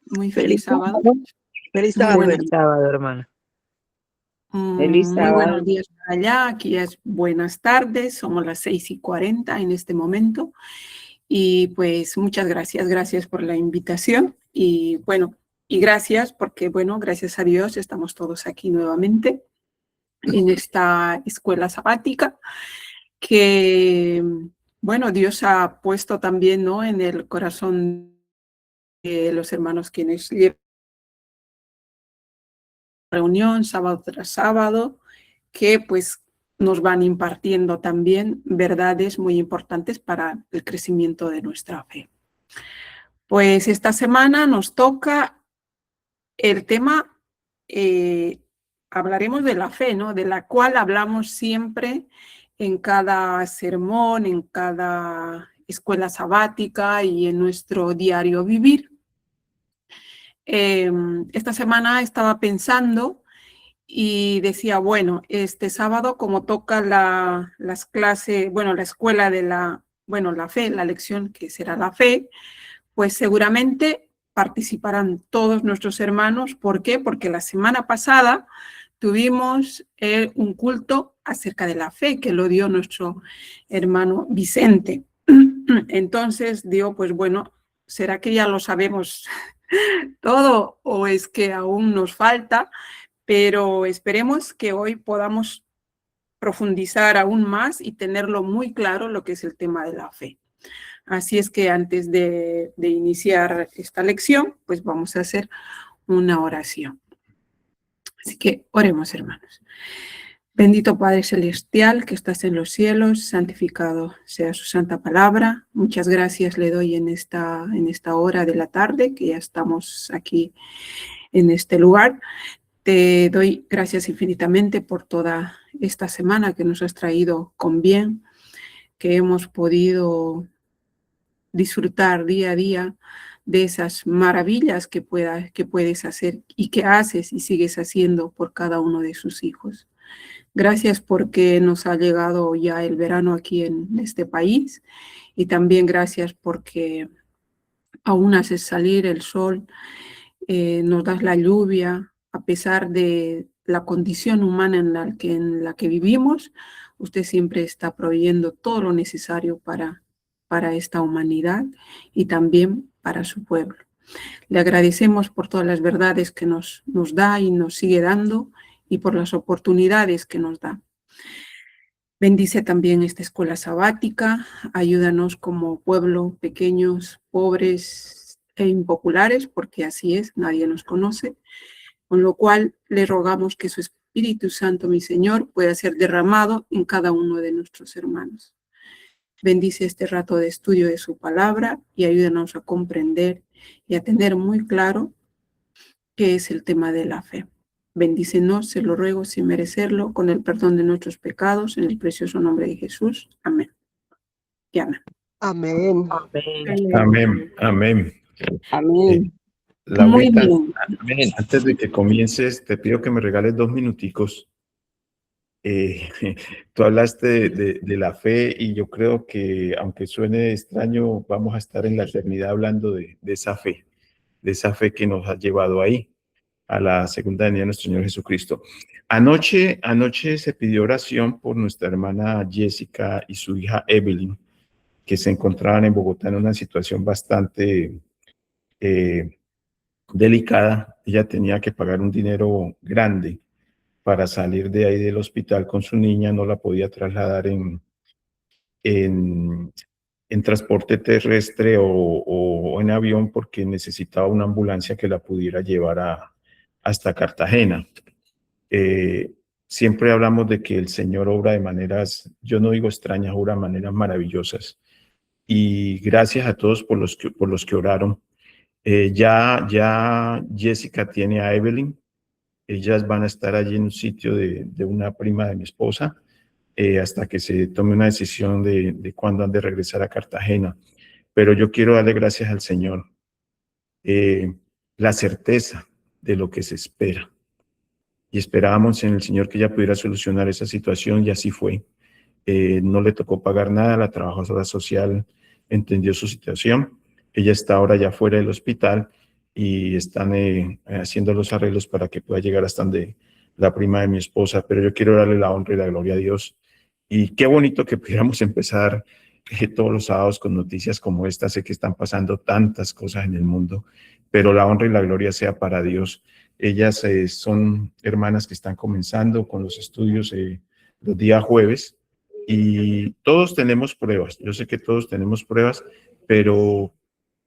Muy Feliz feliz sábado. sábado. Feliz Muy sábado, buenos, Feliz sábado, hermano. Feliz muy buenos sábado. días para allá. Aquí es buenas tardes. Somos las 6:40 en este momento. Y pues muchas gracias. Gracias por la invitación. Y bueno, y gracias porque, bueno, gracias a Dios estamos todos aquí nuevamente en esta escuela sabática que, bueno, Dios ha puesto también, ¿no?, en el corazón de los hermanos quienes llevan reunión sábado tras sábado, que pues nos van impartiendo también verdades muy importantes para el crecimiento de nuestra fe. Pues esta semana nos toca el tema, hablaremos de la fe, ¿no?, de la cual hablamos siempre en cada sermón, en cada escuela sabática y en nuestro diario vivir. Esta semana estaba pensando y decía, bueno, este sábado como toca las clases, bueno, la escuela de la fe, la lección que será la fe, pues seguramente participarán todos nuestros hermanos. ¿Por qué? Porque la semana pasada tuvimos un culto acerca de la fe que lo dio nuestro hermano Vicente. Entonces digo, pues bueno, ¿será que ya lo sabemos todo o es que aún nos falta? Pero esperemos que hoy podamos profundizar aún más y tenerlo muy claro lo que es el tema de la fe. Así es que antes de iniciar esta lección, pues vamos a hacer una oración. Así que oremos, hermanos. Bendito Padre Celestial que estás en los cielos, santificado sea su santa palabra. Muchas gracias le doy en esta hora de la tarde, que ya estamos aquí en este lugar. Te doy gracias infinitamente por toda esta semana que nos has traído con bien, que hemos podido disfrutar día a día de esas maravillas que puedes hacer y que haces y sigues haciendo por cada uno de sus hijos. Gracias porque nos ha llegado ya el verano aquí en este país y también gracias porque aún haces salir el sol, nos das la lluvia, a pesar de la condición humana en la que vivimos. Usted siempre está proveyendo todo lo necesario para esta humanidad y también para su pueblo. Le agradecemos por todas las verdades que nos da y nos sigue dando y por las oportunidades que nos da. Bendice también esta escuela sabática, ayúdanos como pueblo, pequeños, pobres e impopulares, porque así es, nadie nos conoce, con lo cual le rogamos que su Espíritu Santo, mi Señor, pueda ser derramado en cada uno de nuestros hermanos. Bendice este rato de estudio de su palabra y ayúdanos a comprender y a tener muy claro qué es el tema de la fe. Bendícenos, se lo ruego sin merecerlo, con el perdón de nuestros pecados, en el precioso nombre de Jesús. Amén. Y amén. Amén. Amén. Amén, amén. Amén. Muy Laurita, bien. antes de que comiences, te pido que me regales 2 minuticos. Tú hablaste de la fe y yo creo que, aunque suene extraño, vamos a estar en la eternidad hablando de esa fe que nos ha llevado ahí, a la segunda venida de nuestro Señor Jesucristo. Anoche se pidió oración por nuestra hermana Jessica y su hija Evelyn, que se encontraban en Bogotá en una situación bastante delicada. Ella tenía que pagar un dinero grande para salir de ahí del hospital con su niña, no la podía trasladar en transporte terrestre o en avión porque necesitaba una ambulancia que la pudiera llevar hasta Cartagena. Siempre hablamos de que el Señor obra de maneras, yo no digo extrañas, obra de maneras maravillosas. Y gracias a todos por los que oraron. Ya Jessica tiene a Evelyn. Ellas van a estar allí en un sitio de una prima de mi esposa hasta que se tome una decisión de cuándo han de regresar a Cartagena. Pero yo quiero darle gracias al Señor. La certeza de lo que se espera. Y esperábamos en el Señor que ella pudiera solucionar esa situación y así fue. No le tocó pagar nada, la trabajadora social entendió su situación. Ella está ahora ya fuera del hospital y están haciendo los arreglos para que pueda llegar hasta donde la prima de mi esposa, pero yo quiero darle la honra y la gloria a Dios. Y qué bonito que pudiéramos empezar todos los sábados con noticias como esta. Sé que están pasando tantas cosas en el mundo, pero la honra y la gloria sea para Dios. Ellas son hermanas que están comenzando con los estudios los días jueves y todos tenemos pruebas. Yo sé que todos tenemos pruebas, pero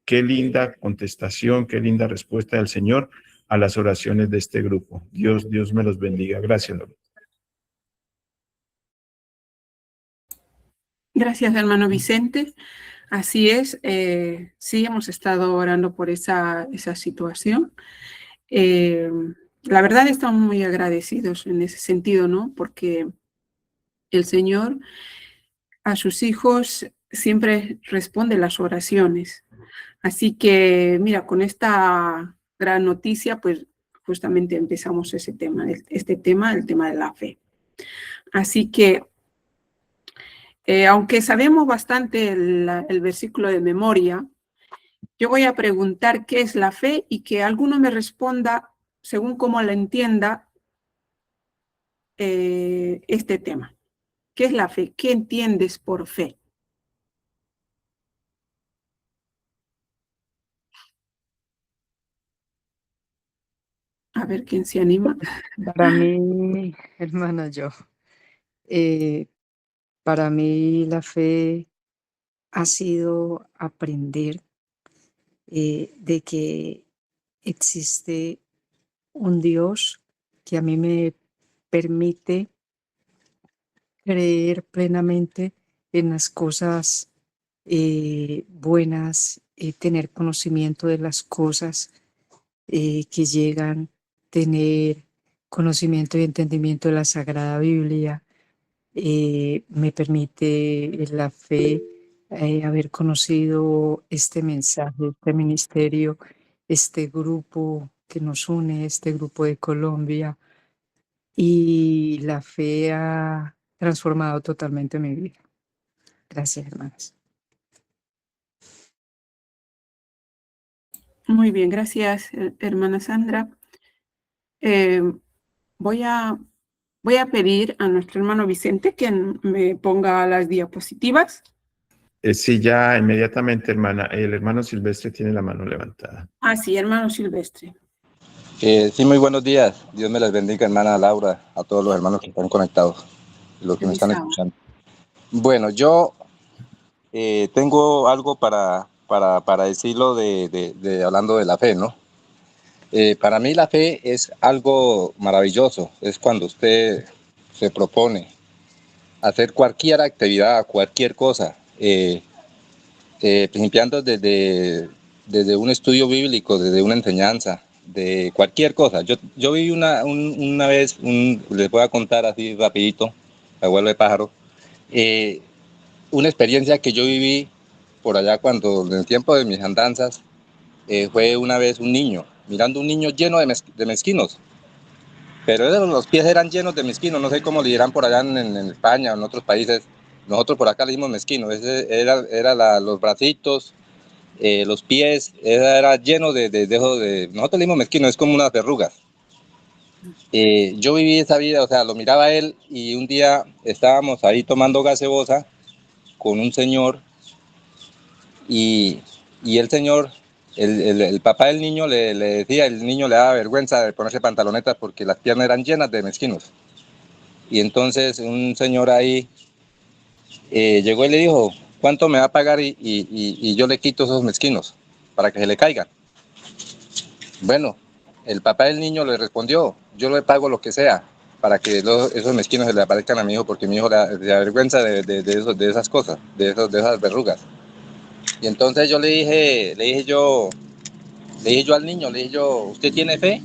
qué linda contestación, qué linda respuesta del Señor a las oraciones de este grupo. Dios me los bendiga. Gracias, Lorena. Gracias, hermano Vicente. Así es, sí, hemos estado orando por esa situación. La verdad estamos muy agradecidos en ese sentido, ¿no? Porque el Señor a sus hijos siempre responde las oraciones. Así que, mira, con esta gran noticia, pues justamente empezamos el tema de la fe. Así que, aunque sabemos bastante el versículo de memoria, yo voy a preguntar qué es la fe y que alguno me responda según cómo la entienda este tema. ¿Qué es la fe? ¿Qué entiendes por fe? A ver quién se anima. Para mí, hermana, para mí la fe ha sido aprender de que existe un Dios que a mí me permite creer plenamente en las cosas buenas, tener conocimiento de las cosas que llegan, tener conocimiento y entendimiento de la Sagrada Biblia. Me permite la fe haber conocido este mensaje, este ministerio, este grupo que nos une, este grupo de Colombia, y la fe ha transformado totalmente mi vida. Gracias, hermanas. Muy bien, gracias, hermana Sandra. Voy a pedir a nuestro hermano Vicente que me ponga las diapositivas. Sí, ya inmediatamente, hermana. El hermano Silvestre tiene la mano levantada. Ah, sí, hermano Silvestre. Sí, muy buenos días. Dios me las bendiga, hermana Laura, a todos los hermanos que están conectados, los que me están escuchando. Bueno, yo tengo algo para decirlo hablando de la fe, ¿no? Para mí la fe es algo maravilloso. Es cuando usted se propone hacer cualquier actividad, cualquier cosa, principiando desde un estudio bíblico, desde una enseñanza, de cualquier cosa. Yo viví una vez, les voy a contar así rapidito, abuelo de pájaro, una experiencia que yo viví por allá cuando, en el tiempo de mis andanzas, fue una vez un niño, mirando un niño lleno de mezquinos, pero los pies eran llenos de mezquinos, no sé cómo le dirán por allá en España o en otros países. Nosotros por acá le dimos mezquinos, los bracitos, los pies, era lleno nosotros le dimos mezquino, es como unas verrugas. Yo viví esa vida, o sea, lo miraba él y un día estábamos ahí tomando gaseosa con un señor y el señor, el papá del niño le decía, el niño le daba vergüenza de ponerse pantalonetas porque las piernas eran llenas de mezquinos. Y entonces un señor ahí llegó y le dijo, ¿cuánto me va a pagar y yo le quito esos mezquinos para que se le caigan? Bueno, el papá del niño le respondió, yo le pago lo que sea para que esos mezquinos se le aparezcan a mi hijo, porque mi hijo le avergüenza de esas cosas, de esas verrugas. Y entonces yo le dije yo al niño, ¿usted tiene fe?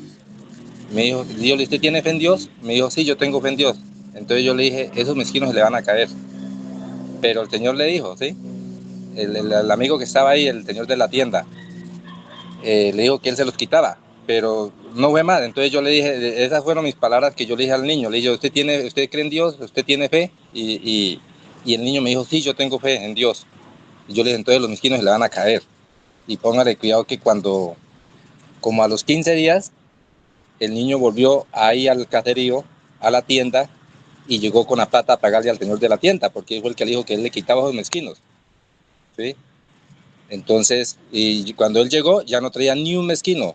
Me dijo, yo ¿usted tiene fe en Dios? Me dijo, sí, yo tengo fe en Dios. Entonces yo le dije, esos mezquinos se le van a caer. Pero el señor le dijo, ¿sí? El amigo que estaba ahí, el señor de la tienda, le dijo que él se los quitaba, pero no fue más. Entonces yo le dije, esas fueron mis palabras que yo le dije al niño. Le dije, ¿usted cree en Dios? ¿Usted tiene fe? Y el niño me dijo, sí, yo tengo fe en Dios. Y yo le dije, entonces los mezquinos se le van a caer. Y póngale cuidado que cuando Como a los 15 días, el niño volvió ahí al caserío, a la tienda, y llegó con la plata a pagarle al señor de la tienda, porque fue el que le dijo que él le quitaba a los mezquinos, ¿sí? Entonces, y cuando él llegó, ya no traía ni un mezquino,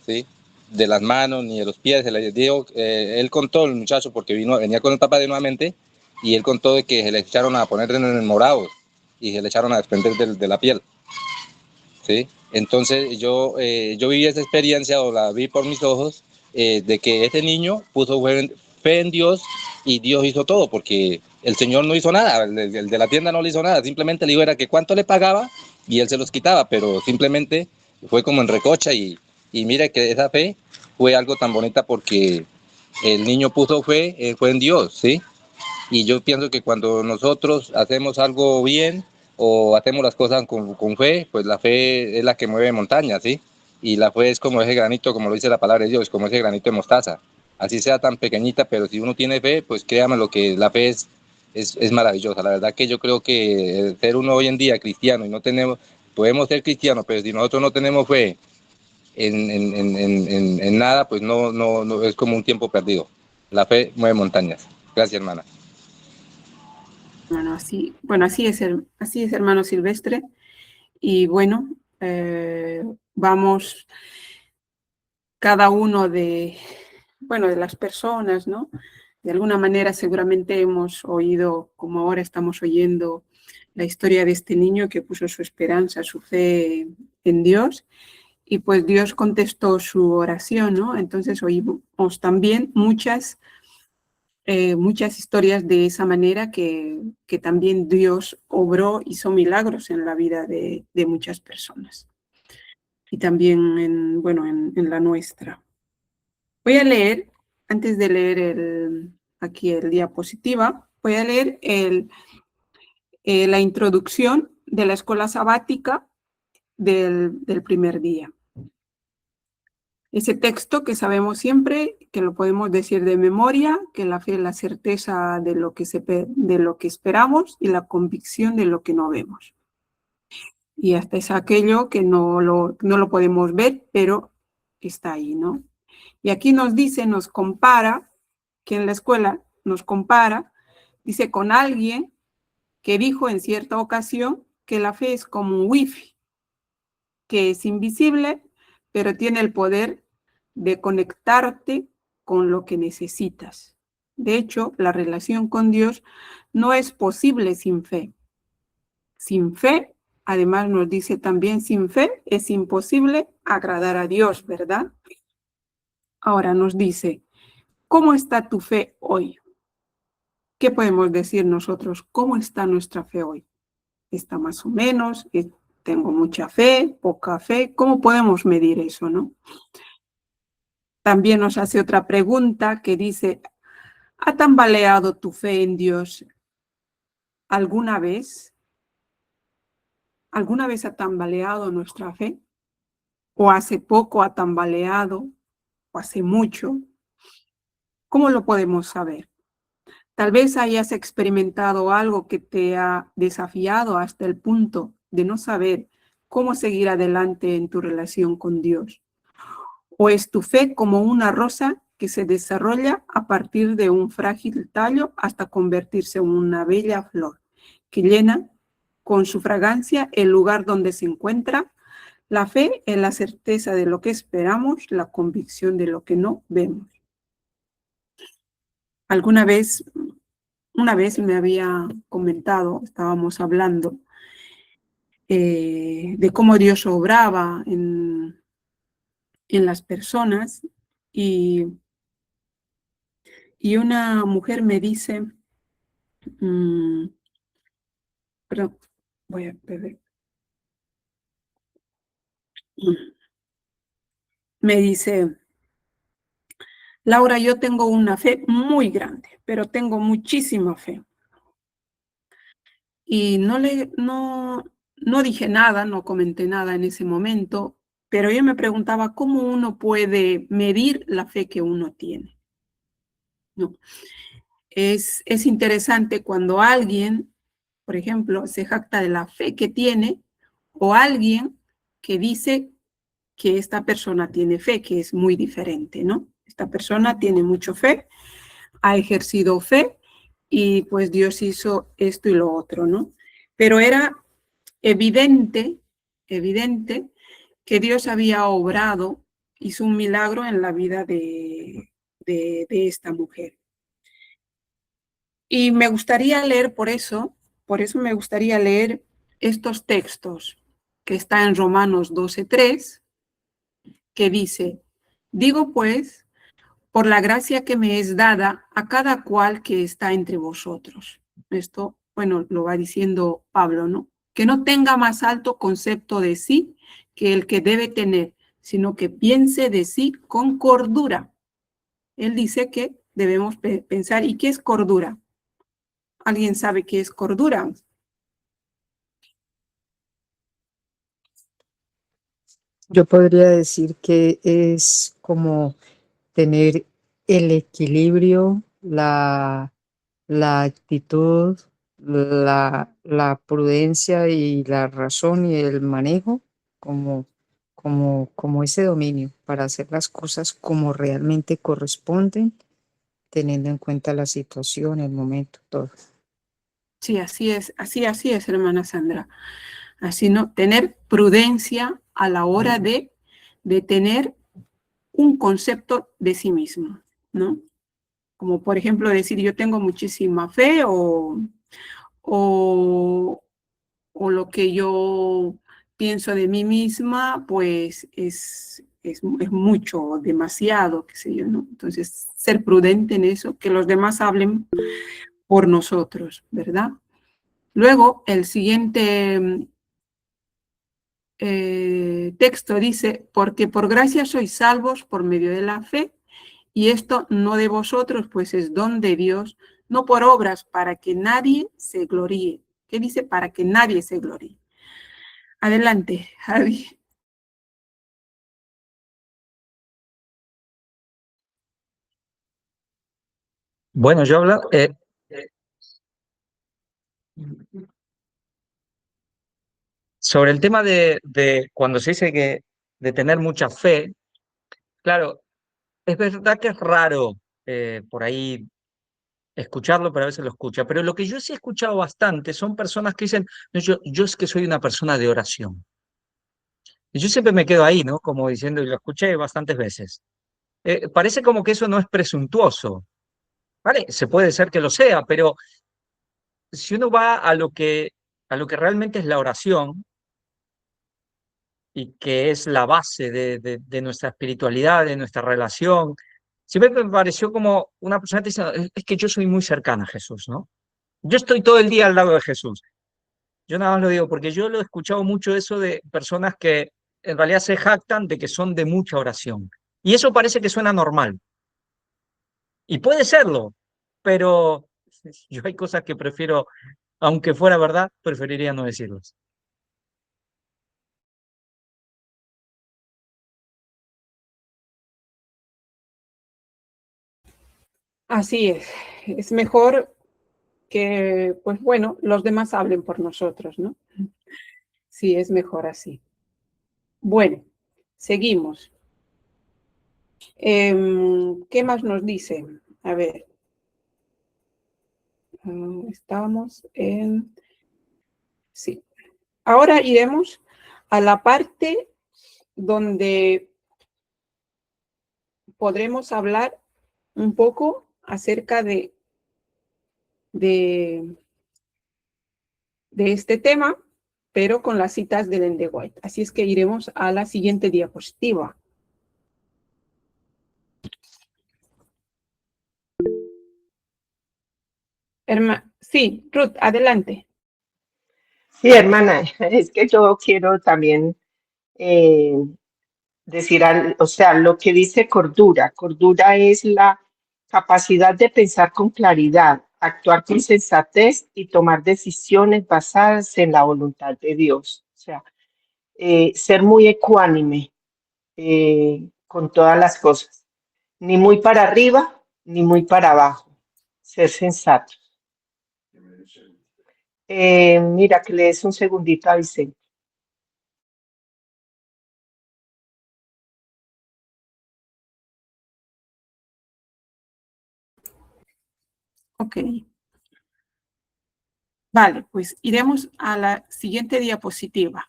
¿sí? De las manos ni de los pies. Se le dio, él contó, el muchacho, porque venía con el papá de nuevamente, y él contó de que se le echaron a poner en el morado y se le echaron a desprender de la piel, ¿sí? Entonces yo viví esa experiencia, o la vi por mis ojos, de que ese niño puso fe en Dios, y Dios hizo todo, porque el señor no hizo nada, el de la tienda no le hizo nada, simplemente le dijo era que cuánto le pagaba y él se los quitaba, pero simplemente fue como en recocha, y mira que esa fe fue algo tan bonita porque el niño puso fe, fue en Dios, ¿sí? Y yo pienso que cuando nosotros hacemos algo bien o hacemos las cosas con fe, pues la fe es la que mueve montañas, ¿sí? Y la fe es como ese granito, como lo dice la palabra de Dios, como ese granito de mostaza. Así sea tan pequeñita, pero si uno tiene fe, pues créame lo que la fe es maravillosa. La verdad que yo creo que ser uno hoy en día cristiano y no tenemos, podemos ser cristianos, pero si nosotros no tenemos fe en nada, pues no es como un tiempo perdido. La fe mueve montañas. Gracias, hermana. Bueno, así es, hermano Silvestre. Y bueno, vamos cada uno de las personas, ¿no? De alguna manera seguramente hemos oído, como ahora estamos oyendo, la historia de este niño que puso su esperanza, su fe en Dios, y pues Dios contestó su oración, ¿no? Entonces oímos también muchas historias de esa manera que también Dios obró, hizo milagros en la vida de muchas personas. Y también en la nuestra. Voy a leer, antes de leer aquí el diapositiva, voy a leer la introducción de la escuela sabática del primer día. Ese texto que sabemos siempre, que lo podemos decir de memoria, que la fe es la certeza de lo que esperamos y la convicción de lo que no vemos. Y hasta es aquello que no lo podemos ver, pero está ahí, ¿no? Y aquí nos compara, que en la escuela nos compara, dice, con alguien que dijo en cierta ocasión que la fe es como un wifi, que es invisible, pero tiene el poder de conectarte con lo que necesitas. De hecho, la relación con Dios no es posible sin fe. Sin fe, además nos dice también, sin fe es imposible agradar a Dios, ¿verdad? Ahora nos dice, ¿cómo está tu fe hoy? ¿Qué podemos decir nosotros? ¿Cómo está nuestra fe hoy? ¿Está más o menos? ¿Tengo mucha fe? ¿Poca fe? ¿Cómo podemos medir eso, no? También nos hace otra pregunta que dice, ¿ha tambaleado tu fe en Dios alguna vez? ¿Alguna vez ha tambaleado nuestra fe? ¿O hace poco ha tambaleado? ¿O hace mucho? ¿Cómo lo podemos saber? Tal vez hayas experimentado algo que te ha desafiado hasta el punto de no saber cómo seguir adelante en tu relación con Dios. ¿O es tu fe como una rosa que se desarrolla a partir de un frágil tallo hasta convertirse en una bella flor que llena con su fragancia el lugar donde se encuentra? La fe es la certeza de lo que esperamos, la convicción de lo que no vemos. Una vez me había comentado, estábamos hablando de cómo Dios obraba en las personas y una mujer me dice, perdón, voy a beber. Me dice, Laura, yo tengo una fe muy grande, pero tengo muchísima fe. Y no dije nada, no comenté nada en ese momento, pero yo me preguntaba cómo uno puede medir la fe que uno tiene. No. Es interesante cuando alguien, por ejemplo, se jacta de la fe que tiene, o alguien que dice que esta persona tiene fe, que es muy diferente, ¿no? Esta persona tiene mucha fe, ha ejercido fe y pues Dios hizo esto y lo otro, ¿no? Pero era evidente que Dios había obrado, hizo un milagro en la vida de esta mujer. Y me gustaría leer por eso me gustaría leer estos textos que está en Romanos 12:3, que dice, digo pues, por la gracia que me es dada a cada cual que está entre vosotros. Esto, bueno, lo va diciendo Pablo, ¿no? Que no tenga más alto concepto de sí que el que debe tener, sino que piense de sí con cordura. Él dice que debemos pensar, ¿y qué es cordura? ¿Alguien sabe qué es cordura? Yo podría decir que es como tener el equilibrio, la actitud, la prudencia y la razón y el manejo como ese dominio para hacer las cosas como realmente corresponden, teniendo en cuenta la situación, el momento, todo. Sí, así es, hermana Sandra. Así, ¿no? Tener prudencia a la hora de tener un concepto de sí mismo, ¿no? Como por ejemplo decir yo tengo muchísima fe o lo que yo pienso de mí misma, pues es mucho, demasiado, qué sé yo, ¿no? Entonces, ser prudente en eso, que los demás hablen por nosotros, ¿verdad? Luego, el siguiente texto dice, porque por gracia sois salvos por medio de la fe, y esto no de vosotros, pues es don de Dios, no por obras, para que nadie se gloríe. ¿Qué dice? Para que nadie se gloríe. Adelante, Javi. Bueno, yo hablo sobre el tema de cuando se dice que de tener mucha fe. Claro, es verdad que es raro por ahí escucharlo, pero a veces lo escucha. Pero lo que yo sí he escuchado bastante son personas que dicen, "No, yo es que soy una persona de oración". Y yo siempre me quedo ahí, ¿no? Como diciendo, y lo escuché bastantes veces. Parece como que eso no es presuntuoso. Vale, se puede ser que lo sea, pero si uno va a lo que realmente es la oración y que es la base de nuestra espiritualidad, de nuestra relación, siempre me pareció como una persona que dice, es que yo soy muy cercana a Jesús, ¿no? Yo estoy todo el día al lado de Jesús. Yo nada más lo digo porque yo lo he escuchado mucho eso de personas que en realidad se jactan de que son de mucha oración. Y eso parece que suena normal. Y puede serlo, pero yo hay cosas que prefiero, aunque fuera verdad, preferiría no decirlas. Así es mejor que, pues bueno, los demás hablen por nosotros, ¿no? Sí, es mejor así. Bueno, seguimos. ¿Qué más nos dice? A ver, estábamos en... Sí. Ahora iremos a la parte donde podremos hablar un poco acerca de, de este tema, pero con las citas de Ellen White. Así es que iremos a la siguiente diapositiva. Sí, Ruth, adelante. Sí, hermana, es que yo quiero también decir, o sea, lo que dice cordura. Cordura es la capacidad de pensar con claridad, actuar con sensatez y tomar decisiones basadas en la voluntad de Dios. O sea, ser muy ecuánime con todas las cosas, ni muy para arriba ni muy para abajo, ser sensato. Mira, que le des un segundito a Vicente. Ok. Vale, pues iremos a la siguiente diapositiva.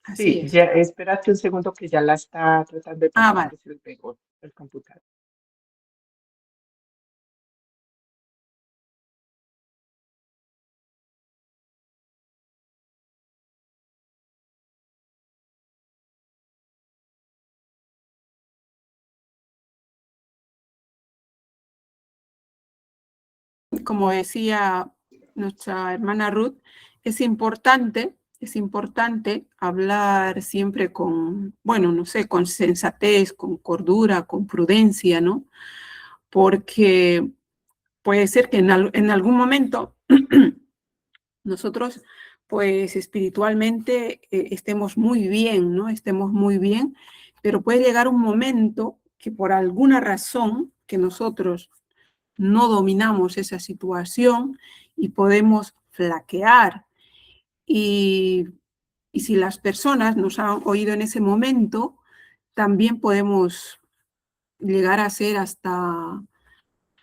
Así Sí, es. ya, espérate un segundo que ya la está tratando de pasar, Vale. que se le pegó el computador. Como decía nuestra hermana Ruth, es importante hablar siempre con, bueno, no sé, con sensatez, con cordura, con prudencia, ¿no? Porque puede ser que en algún momento nosotros, pues espiritualmente estemos muy bien, ¿no? Estemos muy bien, pero puede llegar un momento que por alguna razón que nosotros no dominamos esa situación y podemos flaquear. Y si las personas nos han oído en ese momento, también podemos llegar a ser hasta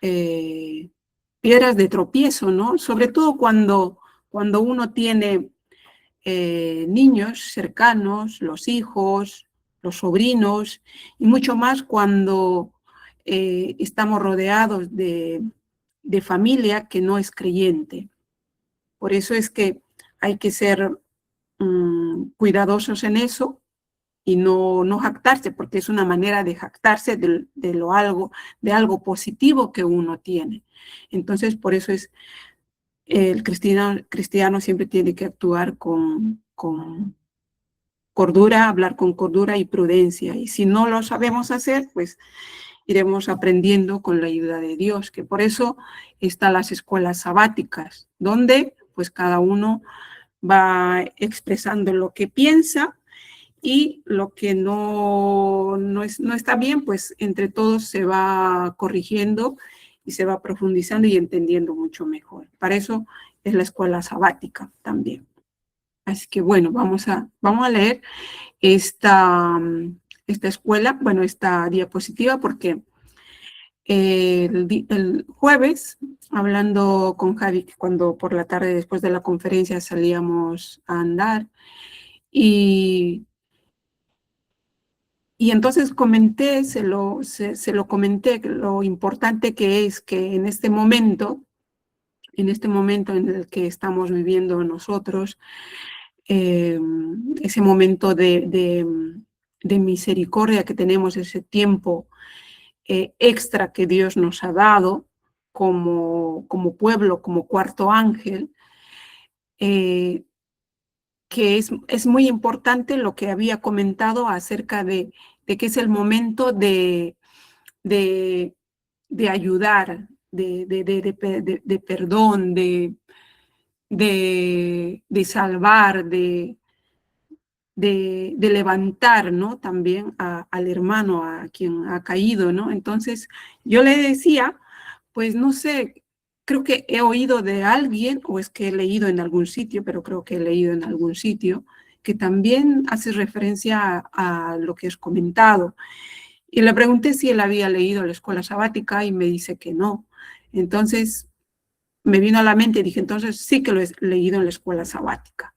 piedras de tropiezo, ¿no? Sobre todo cuando uno tiene niños cercanos, los hijos, los sobrinos, y mucho más cuando estamos rodeados de familia que no es creyente. Por eso es que hay que ser cuidadosos en eso y no jactarse, porque es una manera de jactarse de algo positivo que uno tiene. Entonces, por eso es el cristiano siempre tiene que actuar con cordura, hablar con cordura y prudencia. Y si no lo sabemos hacer, pues iremos aprendiendo con la ayuda de Dios, que por eso están las escuelas sabáticas, donde pues cada uno va expresando lo que piensa y lo que no está bien, pues entre todos se va corrigiendo y se va profundizando y entendiendo mucho mejor. Para eso es la escuela sabática también. Así que bueno, vamos a leer esta escuela, bueno, esta diapositiva, porque el jueves, hablando con Javi, cuando por la tarde después de la conferencia salíamos a andar, y entonces comenté, se lo comenté, lo importante que es que en este momento en el que estamos viviendo nosotros, ese momento de misericordia que tenemos, ese tiempo extra que Dios nos ha dado como pueblo, como cuarto ángel, que es muy importante lo que había comentado acerca de que es el momento de ayudar, de perdón, de salvar, de levantar, ¿no? También al hermano, a quien ha caído, ¿no? Entonces, yo le decía, pues no sé, creo que he oído de alguien, o es que he leído en algún sitio, pero creo que he leído en algún sitio, que también hace referencia a lo que has comentado. Y le pregunté si él había leído la escuela sabática y me dice que no. Entonces, me vino a la mente y dije, entonces sí que lo he leído en la escuela sabática.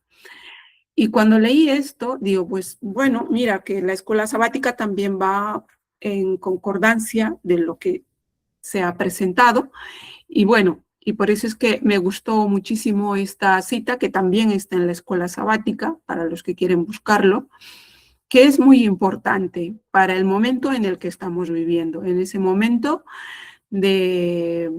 Y cuando leí esto, digo, pues bueno, mira que la escuela sabática también va en concordancia de lo que se ha presentado. Y bueno, y por eso es que me gustó muchísimo esta cita, que también está en la escuela sabática, para los que quieren buscarlo, que es muy importante para el momento en el que estamos viviendo, en ese momento de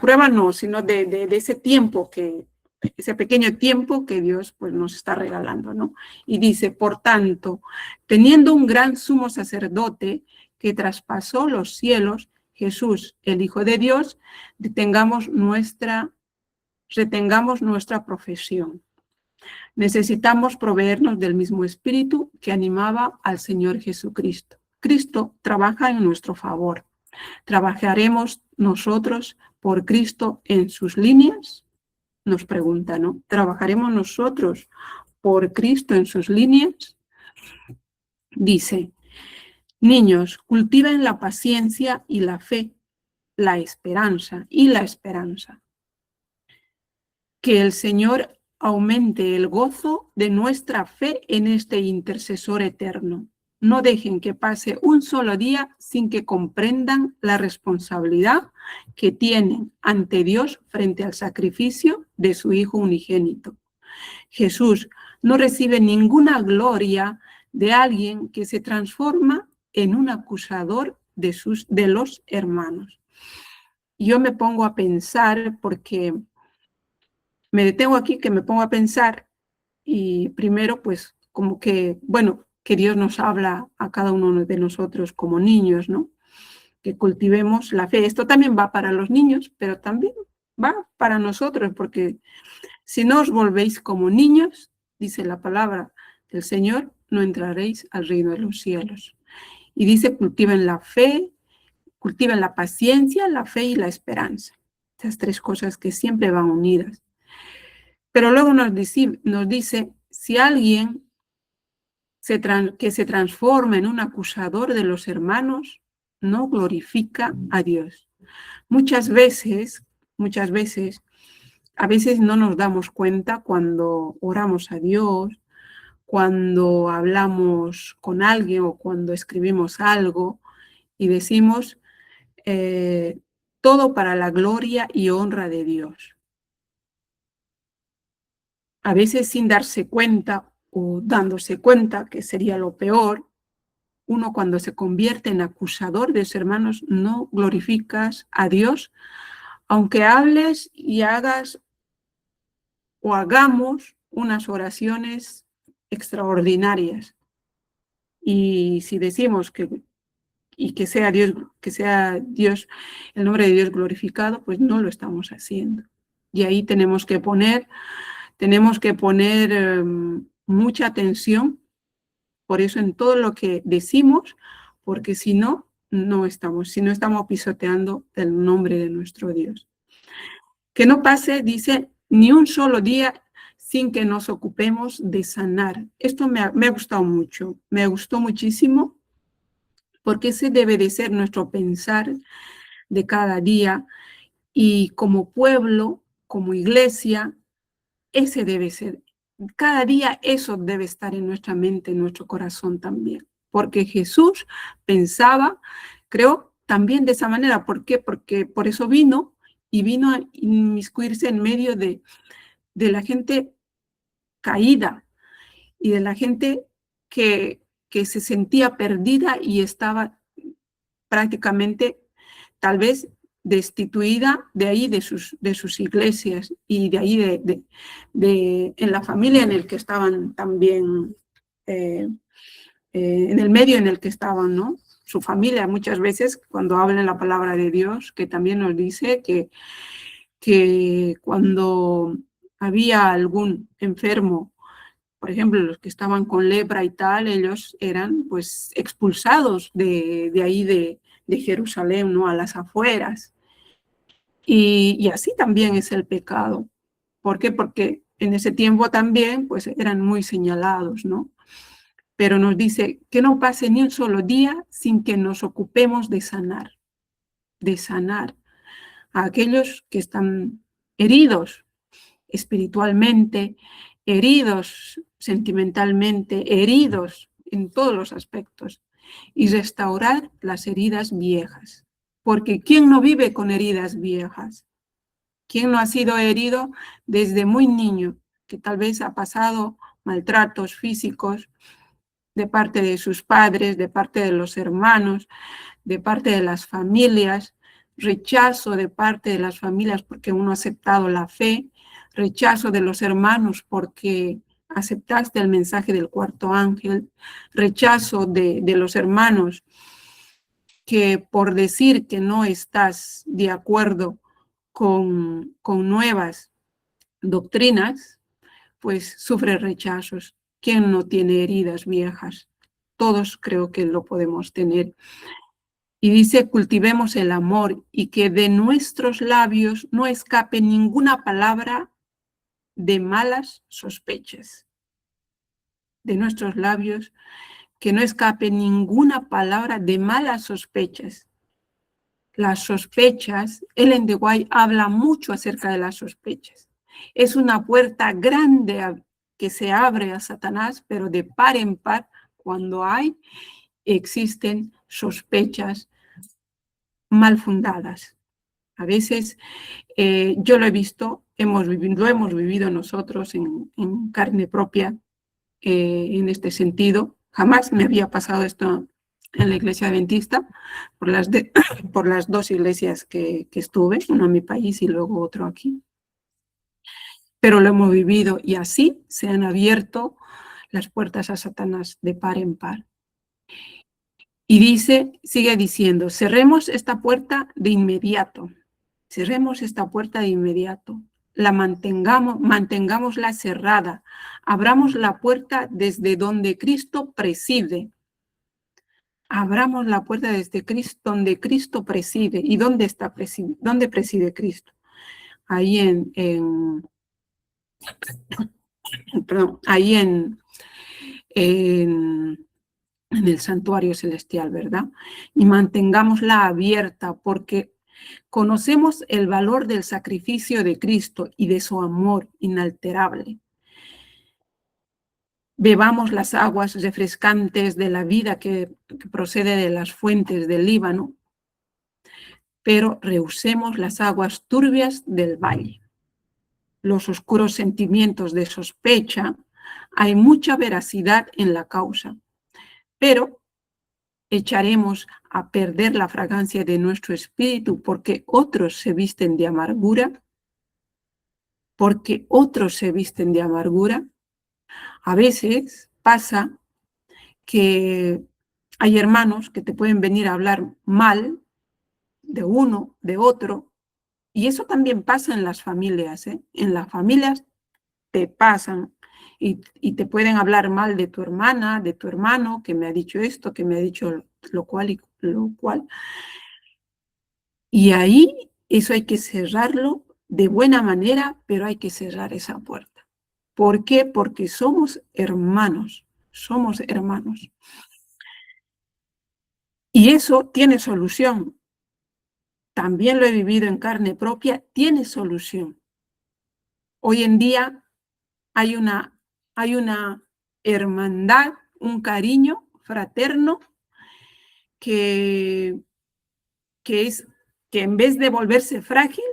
prueba no, sino de ese tiempo ese pequeño tiempo que Dios pues nos está regalando, ¿no? Y dice, por tanto, teniendo un gran sumo sacerdote que traspasó los cielos, Jesús, el Hijo de Dios, retengamos nuestra profesión. Necesitamos proveernos del mismo espíritu que animaba al Señor Jesucristo. Cristo trabaja en nuestro favor. ¿Trabajaremos nosotros por Cristo en sus líneas? Nos pregunta, ¿no? ¿Trabajaremos nosotros por Cristo en sus líneas? Dice, Niños, cultiven la paciencia y la fe, la esperanza y la esperanza. Que el Señor aumente el gozo de nuestra fe en este intercesor eterno. No dejen que pase un solo día sin que comprendan la responsabilidad que tienen ante Dios frente al sacrificio de su Hijo unigénito. Jesús no recibe ninguna gloria de alguien que se transforma en un acusador de los hermanos. Yo me pongo a pensar, porque me detengo aquí, que me pongo a pensar, y primero pues como que, bueno, que Dios nos habla a cada uno de nosotros como niños, ¿no? Que cultivemos la fe. Esto también va para los niños, pero también va para nosotros, porque si no os volvéis como niños, dice la palabra del Señor, no entraréis al reino de los cielos. Y dice, cultiven la fe, cultiven la paciencia, la fe y la esperanza. Esas tres cosas que siempre van unidas. Pero luego nos dice si alguien que se transforma en un acusador de los hermanos, no glorifica a Dios. Muchas veces, a veces no nos damos cuenta cuando oramos a Dios, cuando hablamos con alguien o cuando escribimos algo y decimos todo para la gloria y honra de Dios. A veces sin darse cuenta o dándose cuenta, que sería lo peor, uno cuando se convierte en acusador de sus hermanos no glorificas a Dios, aunque hables y hagas o hagamos unas oraciones extraordinarias. Y si decimos que sea Dios, el nombre de Dios glorificado, pues no lo estamos haciendo. Y ahí tenemos que poner mucha atención, por eso en todo lo que decimos, porque si no estamos pisoteando el nombre de nuestro Dios. Que no pase, dice, ni un solo día sin que nos ocupemos de sanar. Esto me ha gustado mucho, me gustó muchísimo, porque ese debe de ser nuestro pensar de cada día, y como pueblo, como iglesia, ese debe ser. Cada día eso debe estar en nuestra mente, en nuestro corazón también. Porque Jesús pensaba, creo, también de esa manera. ¿Por qué? Porque por eso vino a inmiscuirse en medio de la gente caída y de la gente que se sentía perdida y estaba prácticamente, tal vez, destituida de ahí, de sus iglesias, y de ahí en la familia en el que estaban también, en el medio en el que estaban, ¿no? Su familia, muchas veces, cuando hablan la palabra de Dios, que también nos dice que cuando había algún enfermo, por ejemplo, los que estaban con lepra y tal, ellos eran pues expulsados de ahí de Jerusalén, ¿no? A las afueras. Y así también es el pecado. ¿Por qué? Porque en ese tiempo también pues eran muy señalados, ¿no? Pero nos dice que no pase ni un solo día sin que nos ocupemos de sanar a aquellos que están heridos espiritualmente, heridos sentimentalmente, heridos en todos los aspectos, y restaurar las heridas viejas. Porque ¿quién no vive con heridas viejas? ¿Quién no ha sido herido desde muy niño, que tal vez ha pasado maltratos físicos de parte de sus padres, de parte de los hermanos, de parte de las familias, rechazo de parte de las familias porque uno ha aceptado la fe, rechazo de los hermanos porque aceptaste el mensaje del cuarto ángel, rechazo de los hermanos que por decir que no estás de acuerdo con nuevas doctrinas, pues sufre rechazos. ¿Quién no tiene heridas viejas? Todos creo que lo podemos tener. Y dice, cultivemos el amor y que de nuestros labios no escape ninguna palabra de malas sospechas. De nuestros labios que no escape ninguna palabra de malas sospechas. Las sospechas, Ellen de White habla mucho acerca de las sospechas. Es una puerta grande que se abre a Satanás, pero de par en par, cuando existen sospechas mal fundadas. A veces yo lo he visto, lo hemos vivido nosotros en carne propia en este sentido. Jamás me había pasado esto en la iglesia adventista, por las dos iglesias que estuve, uno en mi país y luego otro aquí. Pero lo hemos vivido y así se han abierto las puertas a Satanás de par en par. Y sigue diciendo, cerremos esta puerta de inmediato. Cerremos esta puerta de inmediato. Mantengámosla cerrada. Abramos la puerta desde donde Cristo preside. Abramos la puerta desde Cristo, donde Cristo preside. ¿Y dónde preside Cristo? Ahí en el santuario celestial, ¿verdad? Y mantengámosla abierta porque conocemos el valor del sacrificio de Cristo y de su amor inalterable. Bebamos las aguas refrescantes de la vida que procede de las fuentes del Líbano, pero rehusemos las aguas turbias del valle. Los oscuros sentimientos de sospecha, hay mucha veracidad en la causa, pero echaremos a perder la fragancia de nuestro espíritu porque otros se visten de amargura. A veces pasa que hay hermanos que te pueden venir a hablar mal de uno, de otro, y eso también pasa en las familias, ¿eh? En las familias te pasan y te pueden hablar mal de tu hermana, de tu hermano, que me ha dicho esto, que me ha dicho lo cual y lo cual. Y ahí eso hay que cerrarlo de buena manera, pero hay que cerrar esa puerta. ¿Por qué? Porque somos hermanos, somos hermanos. Y eso tiene solución. También lo he vivido en carne propia, tiene solución. Hoy en día hay una hermandad, un cariño fraterno que en vez de volverse frágil,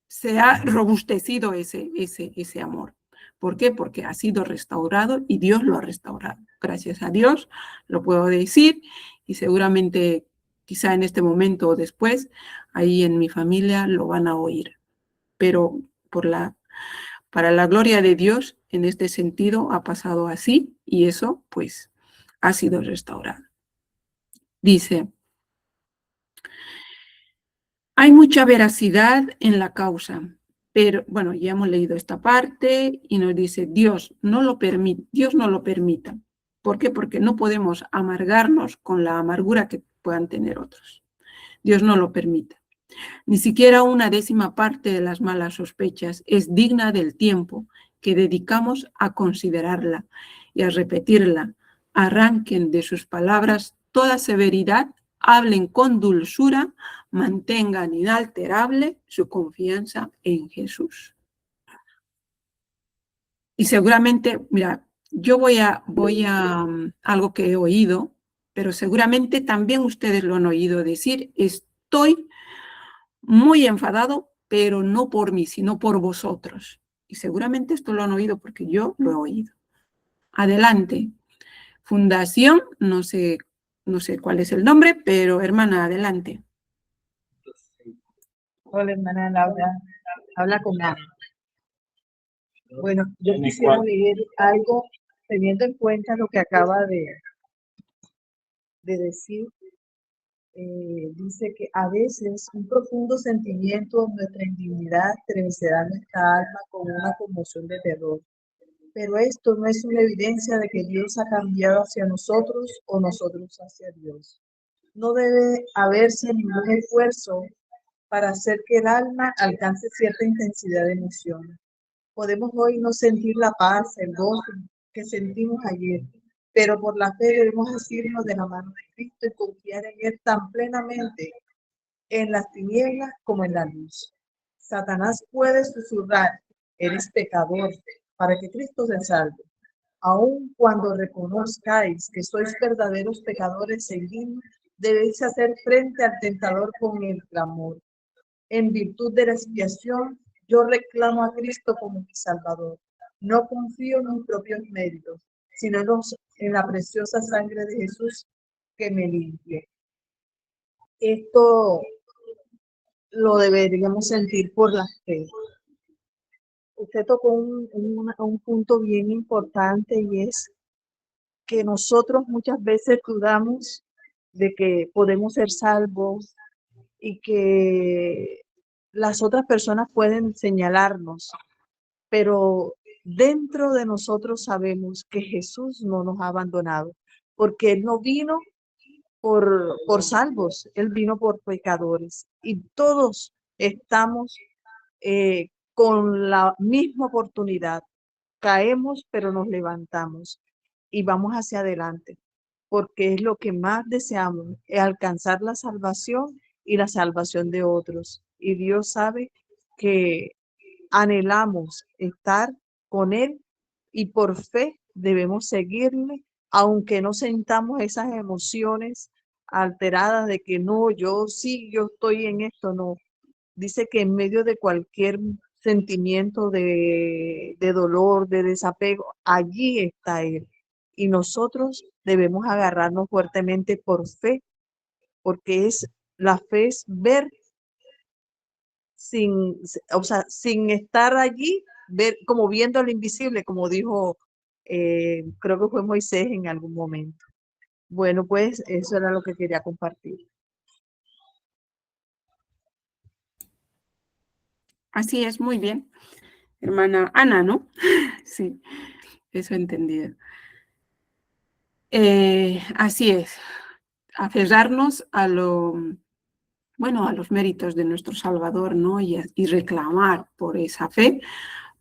se ha robustecido ese amor. ¿Por qué? Porque ha sido restaurado y Dios lo ha restaurado. Gracias a Dios lo puedo decir y seguramente quizá en este momento o después, ahí en mi familia lo van a oír. Pero para la gloria de Dios, en este sentido ha pasado así y eso pues ha sido restaurado. Dice, hay mucha veracidad en la causa, pero bueno, ya hemos leído esta parte y nos dice, Dios no lo permita. ¿Por qué? Porque no podemos amargarnos con la amargura que puedan tener otros. Dios no lo permita. Ni siquiera una 10ª parte de las malas sospechas es digna del tiempo que dedicamos a considerarla y a repetirla. Arranquen de sus palabras toda severidad, hablen con dulzura, mantengan inalterable su confianza en Jesús. Y seguramente, mira, yo voy a algo que he oído, pero seguramente también ustedes lo han oído decir, estoy muy enfadado, pero no por mí, sino por vosotros. Y seguramente esto lo han oído porque yo lo he oído. Adelante. Fundación, no sé cuál es el nombre, pero hermana, adelante. Hola, hermana Laura. Habla con Ana. Bueno, yo quisiera leer algo teniendo en cuenta lo que acaba de decir. Dice que a veces un profundo sentimiento en nuestra intimidad estremecerá nuestra alma con una conmoción de terror. Pero esto no es una evidencia de que Dios ha cambiado hacia nosotros o nosotros hacia Dios. No debe haberse ningún esfuerzo para hacer que el alma alcance cierta intensidad de emoción. Podemos hoy no sentir la paz, el gozo que sentimos ayer, pero por la fe debemos asirnos de la mano de Cristo y confiar en Él tan plenamente en las tinieblas como en la luz. Satanás puede susurrar, eres pecador, para que Cristo se salve. Aun cuando reconozcáis que sois verdaderos pecadores seguidnos, debéis hacer frente al tentador con el clamor. En virtud de la expiación, yo reclamo a Cristo como mi Salvador. No confío en mis propios méritos, sino en la preciosa sangre de Jesús que me limpie. Esto lo deberíamos sentir por la fe. Usted tocó un punto bien importante y es que nosotros muchas veces dudamos de que podemos ser salvos y que las otras personas pueden señalarnos, pero dentro de nosotros sabemos que Jesús no nos ha abandonado, porque Él no vino por salvos, Él vino por pecadores y todos estamos con la misma oportunidad. Caemos, pero nos levantamos y vamos hacia adelante, porque es lo que más deseamos, es alcanzar la salvación y la salvación de otros. Y Dios sabe que anhelamos estar con Él y por fe debemos seguirle, aunque no sentamos esas emociones alteradas de que no, yo sí, yo estoy en esto, no. Dice que en medio de cualquier sentimiento de dolor, de desapego, allí está Él. Y nosotros debemos agarrarnos fuertemente por fe, porque la fe es ver sin estar allí, ver como viendo lo invisible, como dijo, creo que fue Moisés en algún momento. Bueno, pues eso era lo que quería compartir. Así es, muy bien. Hermana Ana, ¿no? Sí, eso he entendido. Así es, aferrarnos a a los méritos de nuestro Salvador, ¿no? Y reclamar por esa fe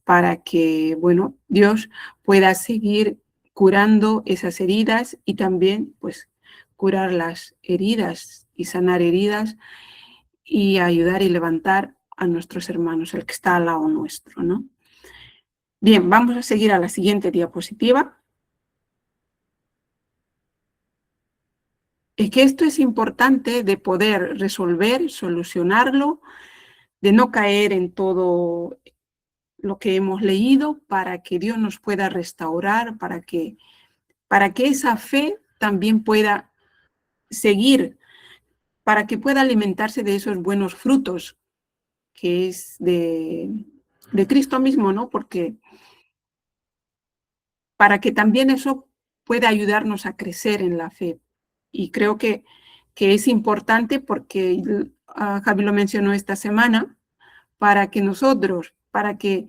para que, bueno, Dios pueda seguir curando esas heridas y también, pues, curar las heridas y sanar heridas y ayudar y levantar a nuestros hermanos, el que está al lado nuestro, ¿no? Bien, vamos a seguir a la siguiente diapositiva. Es que esto es importante de poder resolver, solucionarlo, de no caer en todo lo que hemos leído para que Dios nos pueda restaurar, para que esa fe también pueda seguir, para que pueda alimentarse de esos buenos frutos que es de Cristo mismo, ¿no? Porque para que también eso pueda ayudarnos a crecer en la fe. Y creo que es importante porque Javi lo mencionó esta semana, para que nosotros, para que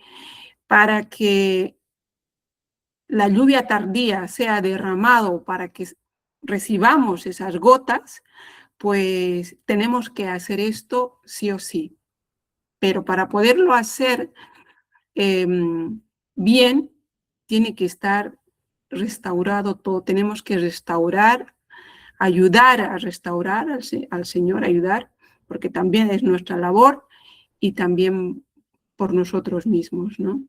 la lluvia tardía sea derramado, para que recibamos esas gotas, pues tenemos que hacer esto sí o sí. Pero para poderlo hacer bien, tiene que estar restaurado todo. Tenemos que restaurar, ayudar a restaurar al Señor, ayudar, porque también es nuestra labor y también por nosotros mismos, ¿no?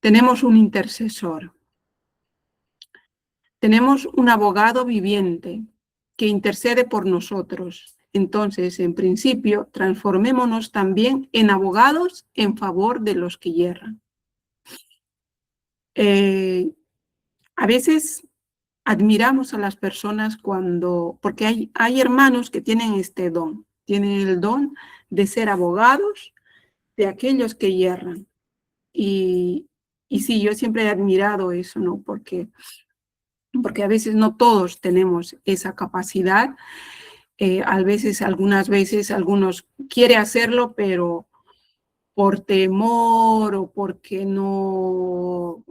Tenemos un intercesor. Tenemos un abogado viviente que intercede por nosotros. Entonces, en principio, transformémonos también en abogados en favor de los que yerran. A veces admiramos a las personas porque hay hermanos que tienen este don, tienen el don de ser abogados de aquellos que yerran. Y sí, yo siempre he admirado eso, ¿no? Porque a veces no todos tenemos esa capacidad. Algunas veces, algunos quieren hacerlo, pero por temor o porque no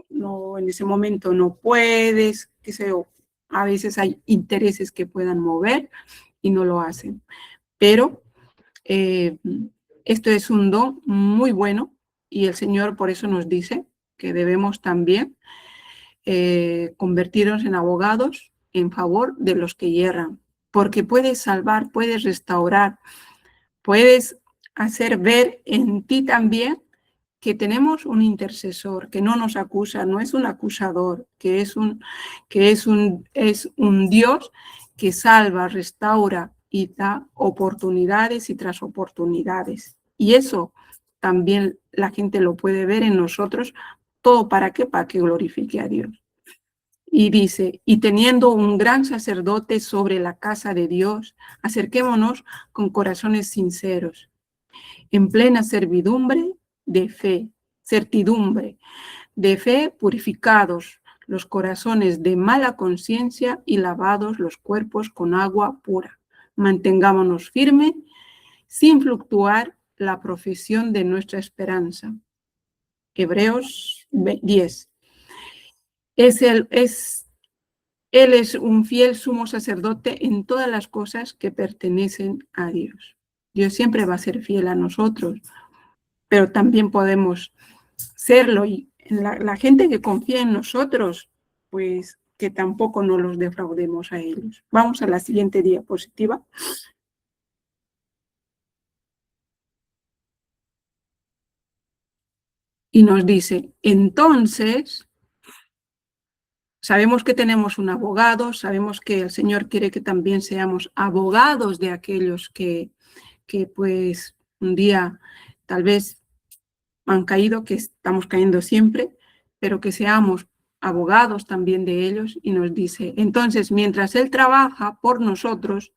en ese momento no puedes, qué sé yo. A veces hay intereses que puedan mover y no lo hacen. Pero esto es un don muy bueno y el Señor por eso nos dice que debemos también convertirnos en abogados en favor de los que hierran, porque puedes salvar, puedes restaurar, puedes hacer ver en ti también que tenemos un intercesor, que no nos acusa, no es un acusador, que es un Dios que salva, restaura y da oportunidades y tras oportunidades. Y eso también la gente lo puede ver en nosotros. ¿Todo para qué? Para que glorifique a Dios. Y dice, y teniendo un gran sacerdote sobre la casa de Dios, acerquémonos con corazones sinceros, en plena servidumbre de fe, certidumbre de fe, purificados los corazones de mala conciencia y lavados los cuerpos con agua pura. Mantengámonos firmes sin fluctuar la profesión de nuestra esperanza. Hebreos 10. Él es un fiel sumo sacerdote en todas las cosas que pertenecen a Dios. Dios siempre va a ser fiel a nosotros, pero también podemos serlo. Y la gente que confía en nosotros, pues que tampoco no los defraudemos a ellos. Vamos a la siguiente diapositiva. Y nos dice, entonces, sabemos que tenemos un abogado, sabemos que el Señor quiere que también seamos abogados de aquellos que pues un día tal vez han caído, que estamos cayendo siempre, pero que seamos abogados también de ellos. Y nos dice, entonces, mientras Él trabaja por nosotros,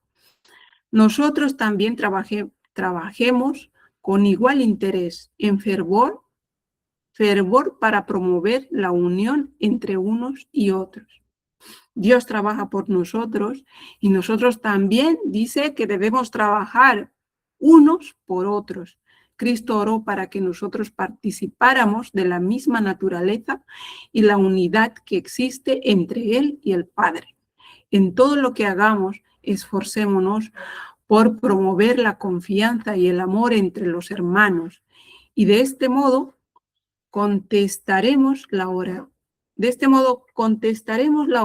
nosotros también trabajemos con igual interés, en fervor para promover la unión entre unos y otros. Dios trabaja por nosotros y nosotros también dice que debemos trabajar unos por otros. Cristo oró para que nosotros participáramos de la misma naturaleza y la unidad que existe entre Él y el Padre. En todo lo que hagamos, esforcémonos por promover la confianza y el amor entre los hermanos. Y de este modo contestaremos la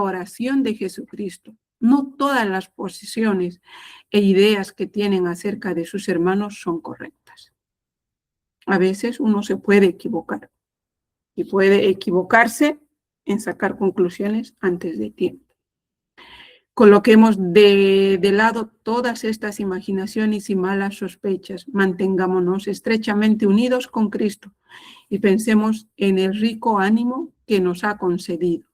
oración de Jesucristo. No todas las posiciones e ideas que tienen acerca de sus hermanos son correctas. A veces uno se puede equivocar y puede equivocarse en sacar conclusiones antes de tiempo. Coloquemos de lado todas estas imaginaciones y malas sospechas. Mantengámonos estrechamente unidos con Cristo y pensemos en el rico ánimo que nos ha concedido,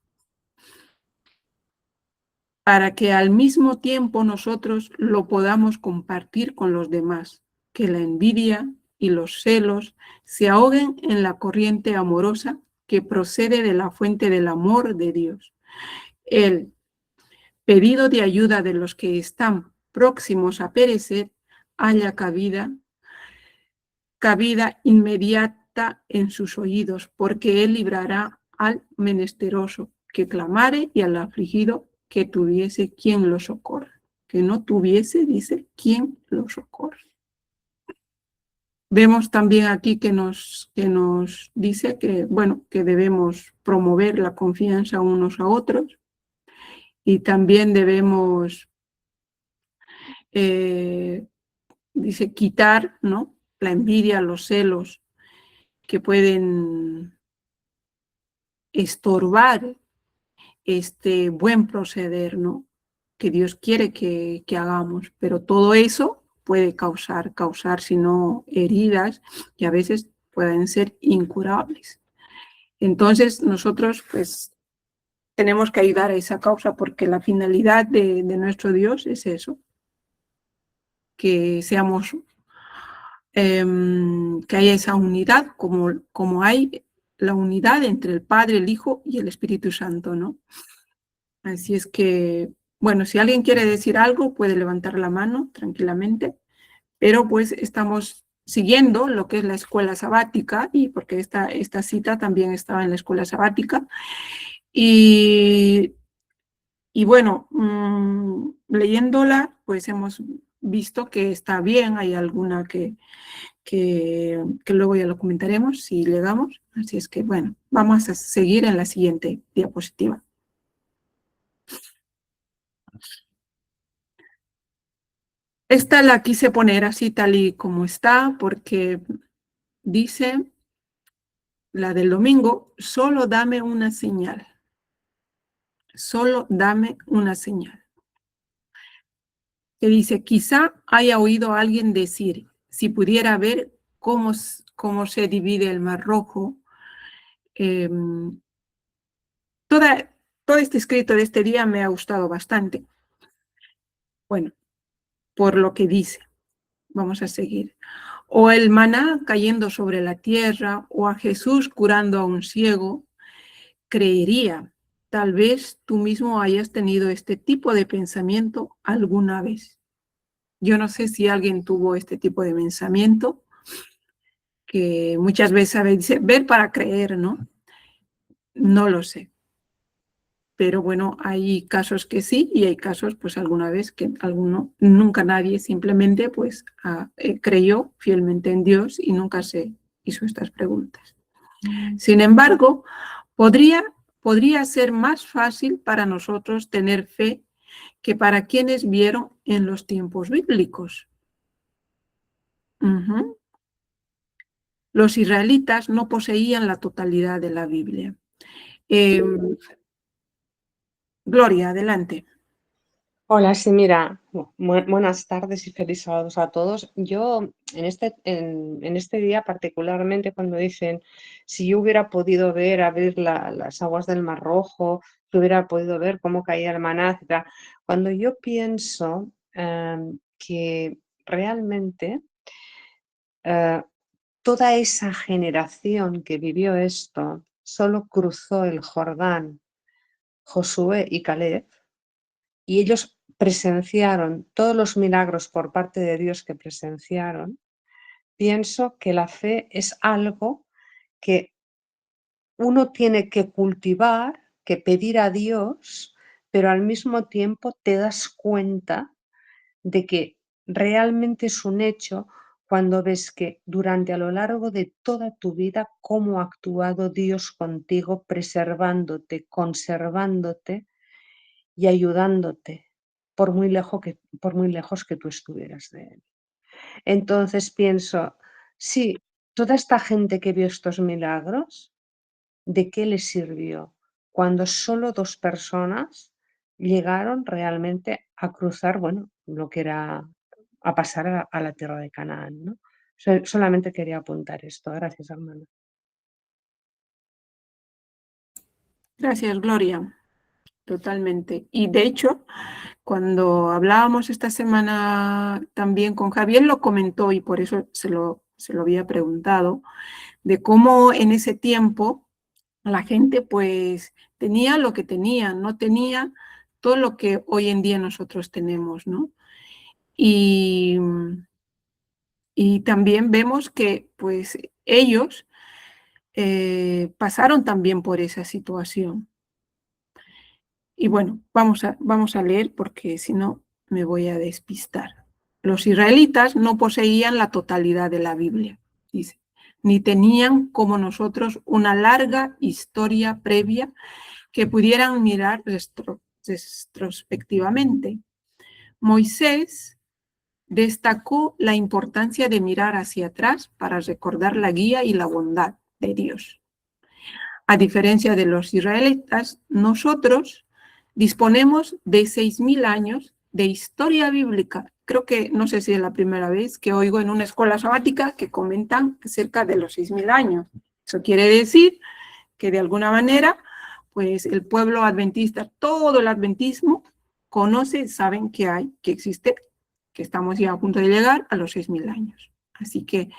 para que al mismo tiempo nosotros lo podamos compartir con los demás, que la envidia y los celos se ahoguen en la corriente amorosa que procede de la fuente del amor de Dios. El pedido de ayuda de los que están próximos a perecer haya cabida inmediata en sus oídos, porque Él librará al menesteroso que clamare y al afligido que tuviese quien lo socorra. Que no tuviese, dice, quien lo socorra. Vemos también aquí que nos dice que, bueno, que debemos promover la confianza unos a otros y también debemos, dice, quitar, ¿no?, la envidia, los celos que pueden estorbar este buen proceder, ¿no?, que Dios quiere que hagamos, pero todo eso puede causar sino heridas que a veces pueden ser incurables. Entonces nosotros pues tenemos que ayudar a esa causa porque la finalidad de nuestro Dios es eso, que seamos, que haya esa unidad como hay la unidad entre el Padre, el Hijo y el Espíritu Santo, ¿no? Así es que, bueno, si alguien quiere decir algo, puede levantar la mano tranquilamente, pero pues estamos siguiendo lo que es la escuela sabática, y porque esta cita también estaba en la escuela sabática, y bueno, leyéndola, pues hemos visto que está bien, hay alguna que luego ya lo comentaremos si llegamos, Así es que, bueno, vamos a seguir en la siguiente diapositiva. Esta la quise poner así tal y como está porque dice, la del domingo, solo dame una señal. Solo dame una señal. Que dice, quizá haya oído a alguien decir, si pudiera ver cómo se divide el Mar Rojo, todo este escrito de este día me ha gustado bastante. Bueno, por lo que dice. Vamos a seguir. O el maná cayendo sobre la tierra, o a Jesús curando a un ciego, creería. Tal vez tú mismo hayas tenido este tipo de pensamiento alguna vez. Yo no sé si alguien tuvo este tipo de pensamiento, que muchas veces dice, ver para creer, ¿no? No lo sé. Pero bueno, hay casos que sí y hay casos, pues alguna vez que nunca nadie simplemente pues creyó fielmente en Dios y nunca se hizo estas preguntas. Sin embargo, podría ser más fácil para nosotros tener fe que para quienes vieron en los tiempos bíblicos. Los israelitas no poseían la totalidad de la Biblia. Gloria, adelante. Hola, sí, mira, buenas tardes y feliz sábados a todos. Yo en este día particularmente cuando dicen si yo hubiera podido abrir las aguas del Mar Rojo, si hubiera podido ver cómo caía el maná, etc. Cuando yo pienso que realmente toda esa generación que vivió esto solo cruzó el Jordán, Josué y Caleb, y ellos presenciaron todos los milagros por parte de Dios que presenciaron, pienso que la fe es algo que uno tiene que cultivar, que pedir a Dios, pero al mismo tiempo te das cuenta de que realmente es un hecho cuando ves que durante a lo largo de toda tu vida cómo ha actuado Dios contigo, preservándote, conservándote y ayudándote por muy lejos que tú estuvieras de él. Entonces pienso, sí, toda esta gente que vio estos milagros, ¿de qué les sirvió? Cuando solo 2 personas llegaron realmente a cruzar, bueno, lo que era a pasar a la tierra de Canaán, ¿no? Solamente quería apuntar esto. Gracias, hermana. Gracias, Gloria. Totalmente. Y de hecho, cuando hablábamos esta semana también con Javier, lo comentó y por eso se lo había preguntado, de cómo en ese tiempo la gente pues tenía lo que tenía, no tenía todo lo que hoy en día nosotros tenemos, ¿no? Y también vemos que pues ellos pasaron también por esa situación. Y bueno, vamos a leer porque si no me voy a despistar. Los israelitas no poseían la totalidad de la Biblia, dice, ni tenían como nosotros una larga historia previa que pudieran mirar retrospectivamente. Moisés destacó la importancia de mirar hacia atrás para recordar la guía y la bondad de Dios. A diferencia de los israelitas, nosotros disponemos de 6.000 años de historia bíblica. Creo que, no sé si es la primera vez que oigo en una escuela sabática que comentan acerca de los 6.000 años. Eso quiere decir que de alguna manera, pues el pueblo adventista, todo el adventismo, conoce, saben que existe, que estamos ya a punto de llegar a los 6.000 años. Así que,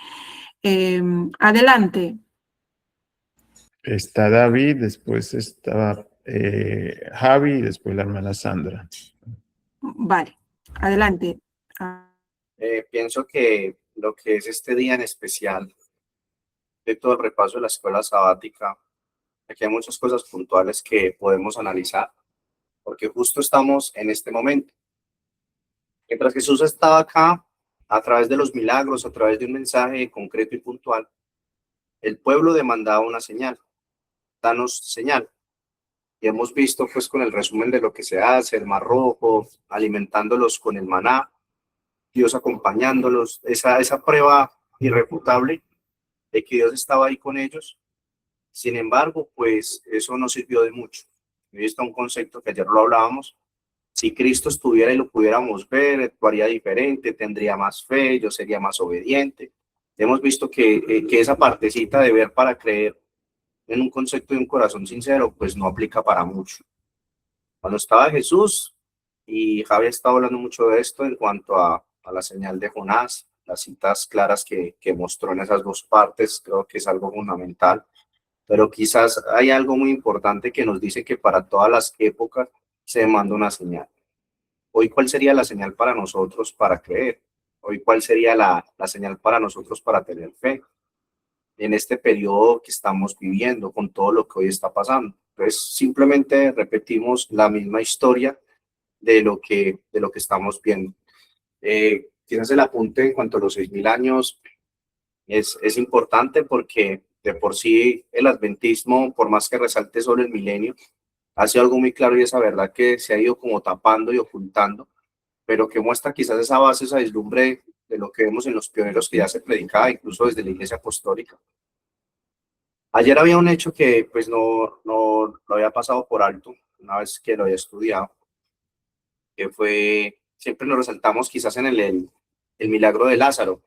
adelante. Está David, después estaba Javi y después la hermana Sandra. Vale, adelante. Pienso que lo que es este día en especial de todo el repaso de la escuela sabática, aquí hay muchas cosas puntuales que podemos analizar, porque justo estamos en este momento. Mientras Jesús estaba acá, a través de los milagros, a través de un mensaje concreto y puntual, El pueblo demandaba una señal, danos señal. Y hemos visto pues con el resumen de lo que se hace, el Mar Rojo, alimentándolos con el maná, Dios acompañándolos, esa prueba irrefutable de que Dios estaba ahí con ellos. Sin embargo, pues eso no sirvió de mucho. Ahí está un concepto que ayer lo hablábamos. Si Cristo estuviera y lo pudiéramos ver, actuaría diferente, tendría más fe, yo sería más obediente. Hemos visto que esa partecita de ver para creer en un concepto de un corazón sincero, pues no aplica para mucho. Cuando estaba Jesús, y Javi está hablando mucho de esto en cuanto a la señal de Jonás, las citas claras que mostró en esas dos partes, creo que es algo fundamental. Pero quizás hay algo muy importante que nos dice que para todas las épocas se demanda una señal. Hoy, ¿cuál sería la señal para nosotros para creer? Hoy, ¿cuál sería la señal para nosotros para tener fe en este periodo que estamos viviendo con todo lo que hoy está pasando? Entonces, simplemente repetimos la misma historia de lo que estamos viendo. Quizás el apunte en cuanto a los 6.000 años es importante porque de por sí el adventismo, por más que resalte solo el milenio, ha sido algo muy claro y esa verdad que se ha ido como tapando y ocultando, pero que muestra quizás esa base, esa vislumbre de lo que vemos en los pioneros que ya se predicaba, incluso desde la Iglesia Apostólica. Ayer había un hecho que pues no lo había pasado por alto, una vez que lo había estudiado, que fue, siempre nos resaltamos quizás en el milagro de Lázaro.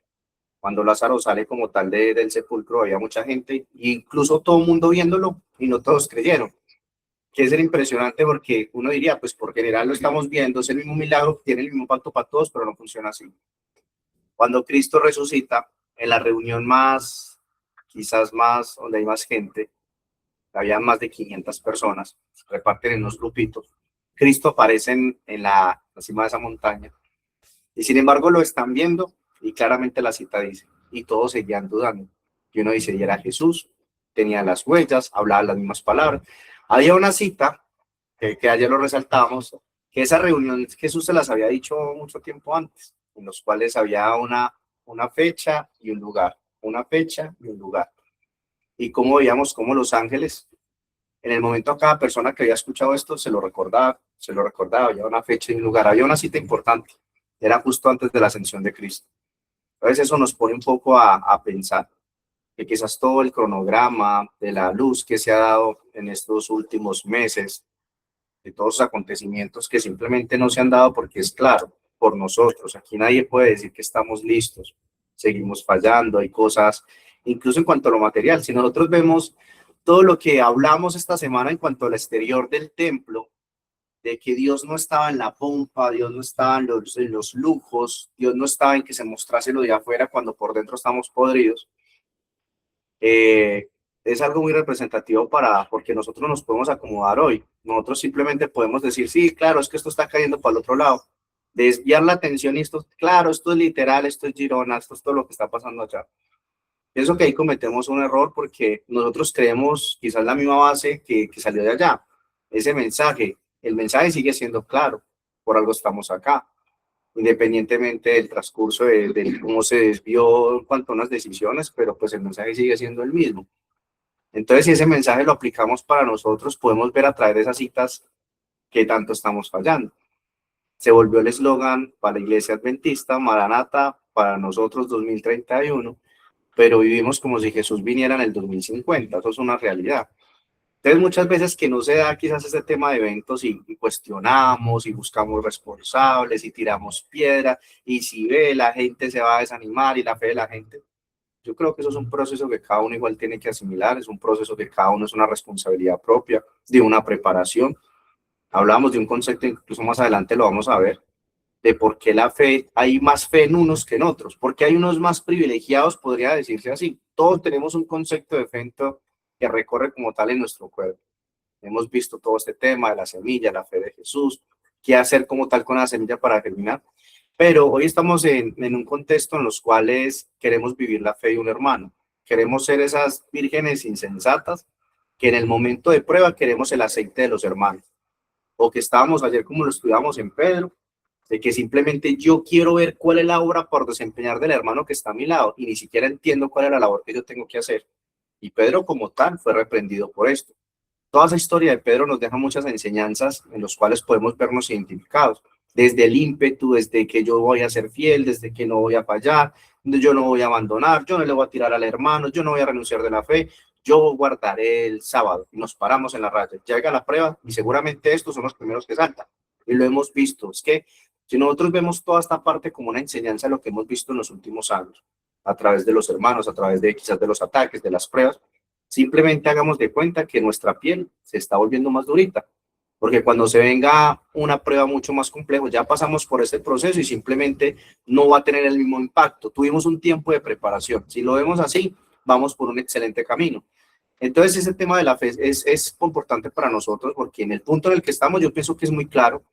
Cuando Lázaro sale como tal del sepulcro, había mucha gente, e incluso todo el mundo viéndolo, y no todos creyeron. Que es impresionante porque uno diría, pues por general lo estamos viendo, es el mismo milagro, tiene el mismo pacto para todos, pero no funciona así. Cuando Cristo resucita, en la reunión más, quizás más, donde hay más gente, había más de 500 personas, se reparten en unos grupitos. Cristo aparece en la cima de esa montaña, y sin embargo lo están viendo, y claramente la cita dice, y todos seguían dudando. Y uno dice, y era Jesús, tenía las huellas, hablaba las mismas palabras. Había una cita, que ayer lo resaltamos, que esa reunión Jesús se las había dicho mucho tiempo antes, en los cuales había una fecha y un lugar, una fecha y un lugar. Y como veíamos cómo los ángeles, en el momento a cada persona que había escuchado esto, se lo recordaba, había una fecha y un lugar, había una cita importante, era justo antes de la ascensión de Cristo. Entonces eso nos pone un poco a pensar que quizás todo el cronograma de la luz que se ha dado en estos últimos meses, de todos los acontecimientos que simplemente no se han dado porque es claro, por nosotros, aquí nadie puede decir que estamos listos, seguimos fallando, hay cosas, incluso en cuanto a lo material, si nosotros vemos todo lo que hablamos esta semana en cuanto al exterior del templo, de que Dios no estaba en la pompa, Dios no estaba en los lujos, Dios no estaba en que se mostrase lo de afuera cuando por dentro estamos podridos, es algo muy representativo porque nosotros nos podemos acomodar hoy. Nosotros simplemente podemos decir, sí, claro, es que esto está cayendo para el otro lado. Desviar la atención y esto, claro, esto es literal, esto es Girona, esto es todo lo que está pasando allá. Pienso que ahí cometemos un error porque nosotros creemos quizás la misma base que salió de allá. Ese mensaje, el mensaje sigue siendo claro, por algo estamos acá, independientemente del transcurso de cómo se desvió en cuanto a unas decisiones, pero pues el mensaje sigue siendo el mismo. Entonces, si ese mensaje lo aplicamos para nosotros, podemos ver a través de esas citas que tanto estamos fallando. Se volvió el eslogan para la Iglesia Adventista, Maranata, para nosotros 2031, pero vivimos como si Jesús viniera en el 2050, eso es una realidad. Entonces, muchas veces que no se da quizás este tema de eventos y cuestionamos y buscamos responsables y tiramos piedra, y si ve, la gente se va a desanimar y la fe de la gente. Yo creo que eso es un proceso que cada uno igual tiene que asimilar, es un proceso que cada uno es una responsabilidad propia, de una preparación. Hablamos de un concepto, incluso más adelante lo vamos a ver, de por qué la fe, hay más fe en unos que en otros, porque hay unos más privilegiados, podría decirse así. Todos tenemos un concepto de fe que recorre como tal en nuestro cuerpo. Hemos visto todo este tema de la semilla, la fe de Jesús, qué hacer como tal con la semilla para germinar. Pero hoy estamos en un contexto en los cuales queremos vivir la fe de un hermano. Queremos ser esas vírgenes insensatas que en el momento de prueba queremos el aceite de los hermanos. O que estábamos ayer como lo estudiamos en Pedro, de que simplemente yo quiero ver cuál es la obra por desempeñar del hermano que está a mi lado y ni siquiera entiendo cuál es la labor que yo tengo que hacer. Y Pedro como tal fue reprendido por esto. Toda esa historia de Pedro nos deja muchas enseñanzas en las cuales podemos vernos identificados. Desde el ímpetu, desde que yo voy a ser fiel, desde que no voy a fallar, yo no voy a abandonar, yo no le voy a tirar al hermano, yo no voy a renunciar de la fe, yo guardaré el sábado. Y nos paramos en la raya. Llega la prueba y seguramente estos son los primeros que saltan. Y lo hemos visto. Es que si nosotros vemos toda esta parte como una enseñanza de lo que hemos visto en los últimos años, a través de los hermanos, a través de quizás de los ataques, de las pruebas, simplemente hagamos de cuenta que nuestra piel se está volviendo más durita, porque cuando se venga una prueba mucho más compleja, ya pasamos por este proceso y simplemente no va a tener el mismo impacto. Tuvimos un tiempo de preparación. Si lo vemos así, vamos por un excelente camino. Entonces, ese tema de la fe es importante para nosotros, porque en el punto en el que estamos, yo pienso que es muy claro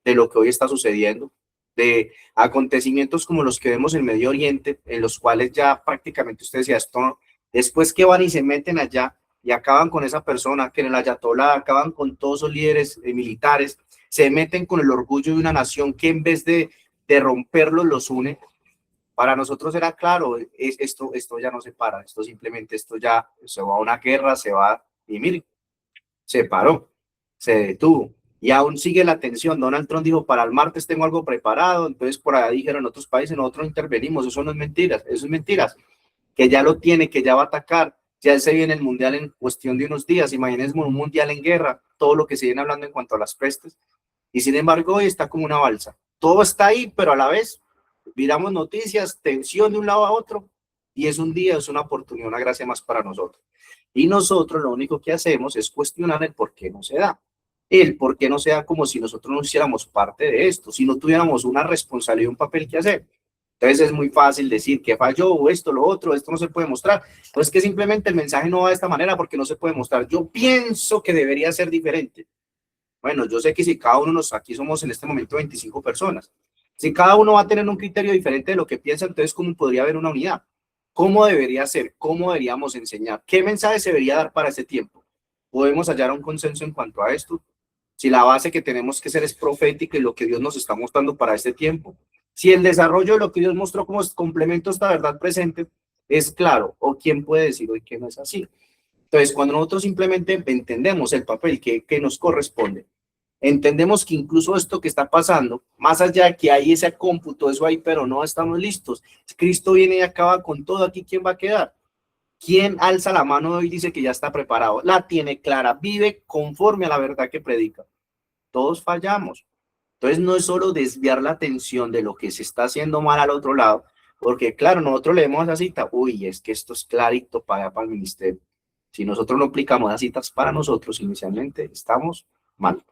de lo que hoy está sucediendo, de acontecimientos como los que vemos en Medio Oriente, en los cuales ya prácticamente usted decía, esto, después que van y se meten allá y acaban con esa persona, que en el Ayatollah acaban con todos los líderes militares, se meten con el orgullo de una nación que en vez de romperlos los une. Para nosotros era claro, esto ya no se para, esto simplemente, esto ya se va a una guerra, se va, y mire, se paró, se detuvo. Y aún sigue la tensión. Donald Trump dijo, para el martes tengo algo preparado, entonces por ahí dijeron en otros países, nosotros intervenimos, eso no es mentiras, eso es mentiras, que ya lo tiene, que ya va a atacar, ya se viene el mundial en cuestión de unos días, imagínense un mundial en guerra, todo lo que se viene hablando en cuanto a las pestes, y sin embargo hoy está como una balsa, todo está ahí, pero a la vez miramos noticias, tensión de un lado a otro, y es un día, es una oportunidad, una gracia más para nosotros. Y nosotros lo único que hacemos es cuestionar el por qué no se da. El por qué no se da, como si nosotros no hiciéramos parte de esto, si no tuviéramos una responsabilidad, un papel que hacer. Entonces es muy fácil decir que falló, o esto, lo otro, esto no se puede mostrar. Pues que simplemente el mensaje no va de esta manera porque no se puede mostrar. Yo pienso que debería ser diferente. Bueno, yo sé que si cada uno aquí somos en este momento 25 personas. Si cada uno va a tener un criterio diferente de lo que piensa, entonces ¿cómo podría haber una unidad? ¿Cómo debería ser? ¿Cómo deberíamos enseñar? ¿Qué mensaje se debería dar para este tiempo? ¿Podemos hallar un consenso en cuanto a esto? Si la base que tenemos que ser es profética y lo que Dios nos está mostrando para este tiempo. Si el desarrollo de lo que Dios mostró como complemento a esta verdad presente es claro, o quién puede decir hoy que no es así. Entonces, cuando nosotros simplemente entendemos el papel que nos corresponde, entendemos que incluso esto que está pasando, más allá de que hay ese cómputo, eso ahí, pero no estamos listos. Cristo viene y acaba con todo aquí, ¿quién va a quedar? ¿Quién alza la mano hoy y dice que ya está preparado? La tiene clara, vive conforme a la verdad que predica. Todos fallamos. Entonces no es solo desviar la atención de lo que se está haciendo mal al otro lado, porque claro, nosotros leemos esa cita, uy, es que esto es clarito para el ministerio. Si nosotros no aplicamos las citas para nosotros inicialmente, estamos mal.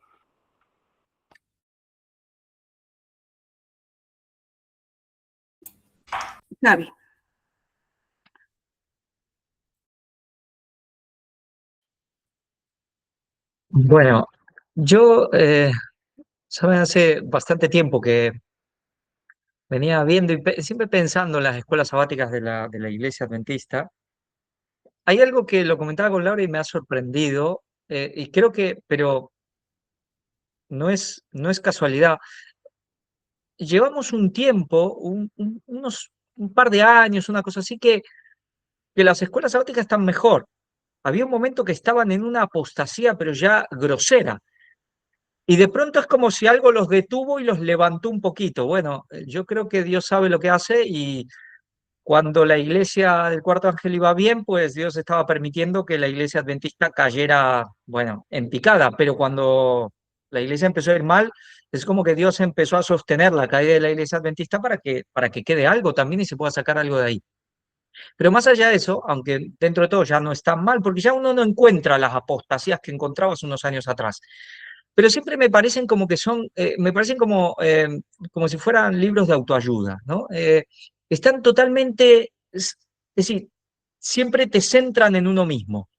Gaby. Bueno, yo, saben, hace bastante tiempo que venía viendo y siempre pensando en las escuelas sabáticas de la Iglesia Adventista. Hay algo que lo comentaba con Laura y me ha sorprendido, y creo que, pero no es casualidad. Llevamos un tiempo, un par de años, una cosa así, que las escuelas sabáticas están mejor. Había un momento que estaban en una apostasía, pero ya grosera. Y de pronto es como si algo los detuvo y los levantó un poquito. Bueno, yo creo que Dios sabe lo que hace y cuando la iglesia del Cuarto Ángel iba bien, pues Dios estaba permitiendo que la iglesia adventista cayera, bueno, en picada. Pero cuando la iglesia empezó a ir mal, es como que Dios empezó a sostener la caída de la iglesia adventista para que quede algo también y se pueda sacar algo de ahí. Pero más allá de eso, aunque dentro de todo ya no está mal, porque ya uno no encuentra las apostasías que encontraba hace unos años atrás. Pero siempre me parecen como que son, me parecen como si fueran libros de autoayuda, ¿no? Están totalmente, es decir, siempre te centran en uno mismo.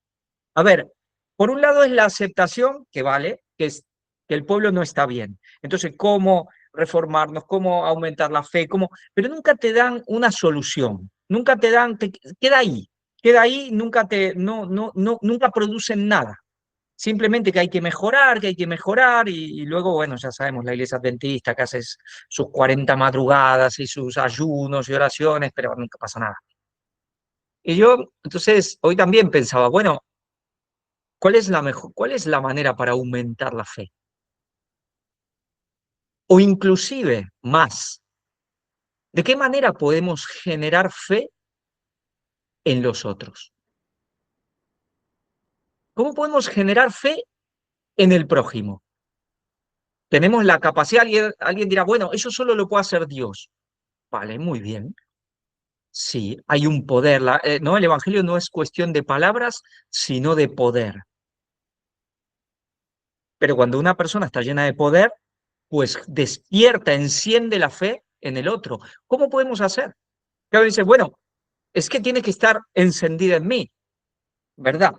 A ver, por un lado es la aceptación, que vale, que es que el pueblo no está bien. Entonces, ¿cómo reformarnos? ¿Cómo aumentar la fe? ¿Cómo? Pero nunca te dan una solución, nunca te dan, queda ahí, nunca producen nada. Simplemente que hay que mejorar, y luego, bueno, ya sabemos, la iglesia adventista que hace sus 40 madrugadas y sus ayunos y oraciones, pero nunca pasa nada. Y yo, entonces, hoy también pensaba, bueno, cuál es la manera para aumentar la fe? O inclusive más, ¿de qué manera podemos generar fe en los otros? ¿Cómo podemos generar fe en el prójimo? Tenemos la capacidad, alguien dirá, bueno, eso solo lo puede hacer Dios. Vale, muy bien. Sí, hay un poder. No, el Evangelio no es cuestión de palabras, sino de poder. Pero cuando una persona está llena de poder, pues despierta, enciende la fe en el otro. ¿Cómo podemos hacer? Claro, dice, bueno, es que tiene que estar encendida en mí, ¿verdad?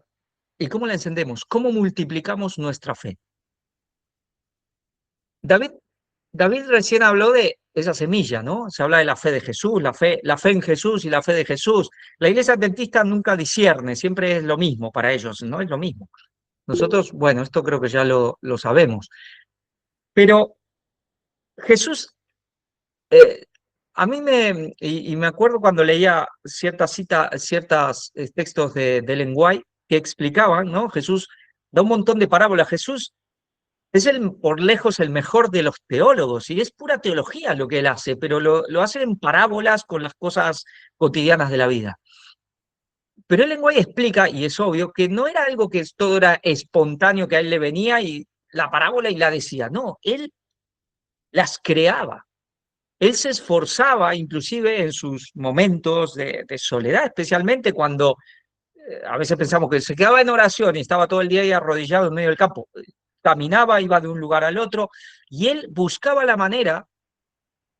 ¿Y cómo la encendemos? ¿Cómo multiplicamos nuestra fe? David, David recién habló de esa semilla, ¿no? Se habla de la fe de Jesús, la fe en Jesús y la fe de Jesús. La iglesia adventista nunca discierne, siempre es lo mismo para ellos, ¿no? Es lo mismo. Nosotros, bueno, esto creo que ya lo sabemos. Pero Jesús, a mí me acuerdo cuando leía ciertos textos de Ellen White que explicaban, ¿no? Jesús da un montón de parábolas. Jesús es por lejos el mejor de los teólogos y es pura teología lo que él hace, pero lo hace en parábolas con las cosas cotidianas de la vida. Pero Ellen White explica, y es obvio, que no era algo que todo era espontáneo, que a él le venía y la parábola y la decía. No, él las creaba. Él se esforzaba, inclusive en sus momentos de soledad, especialmente cuando a veces pensamos que se quedaba en oración y estaba todo el día ahí arrodillado en medio del campo. Caminaba, iba de un lugar al otro, y él buscaba la manera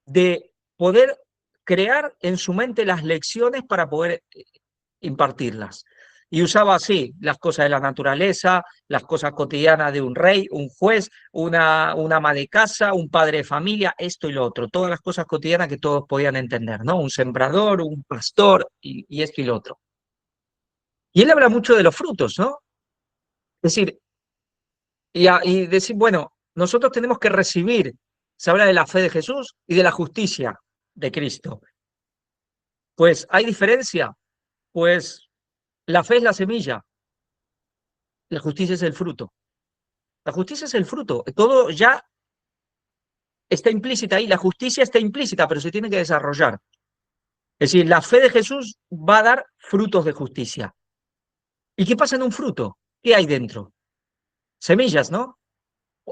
de poder crear en su mente las lecciones para poder impartirlas. Y usaba así las cosas de la naturaleza, las cosas cotidianas de un rey, un juez, una ama de casa, un padre de familia, esto y lo otro, todas las cosas cotidianas que todos podían entender, ¿no? Un sembrador, un pastor y esto y lo otro. Y él habla mucho de los frutos, ¿no? Es decir, y decir, bueno, nosotros tenemos que recibir, se habla de la fe de Jesús y de la justicia de Cristo. Pues, ¿hay diferencia? Pues la fe es la semilla, la justicia es el fruto. La justicia es el fruto, todo ya está implícita ahí, la justicia está implícita, pero se tiene que desarrollar. Es decir, la fe de Jesús va a dar frutos de justicia. ¿Y qué pasa en un fruto? ¿Qué hay dentro? Semillas, ¿no?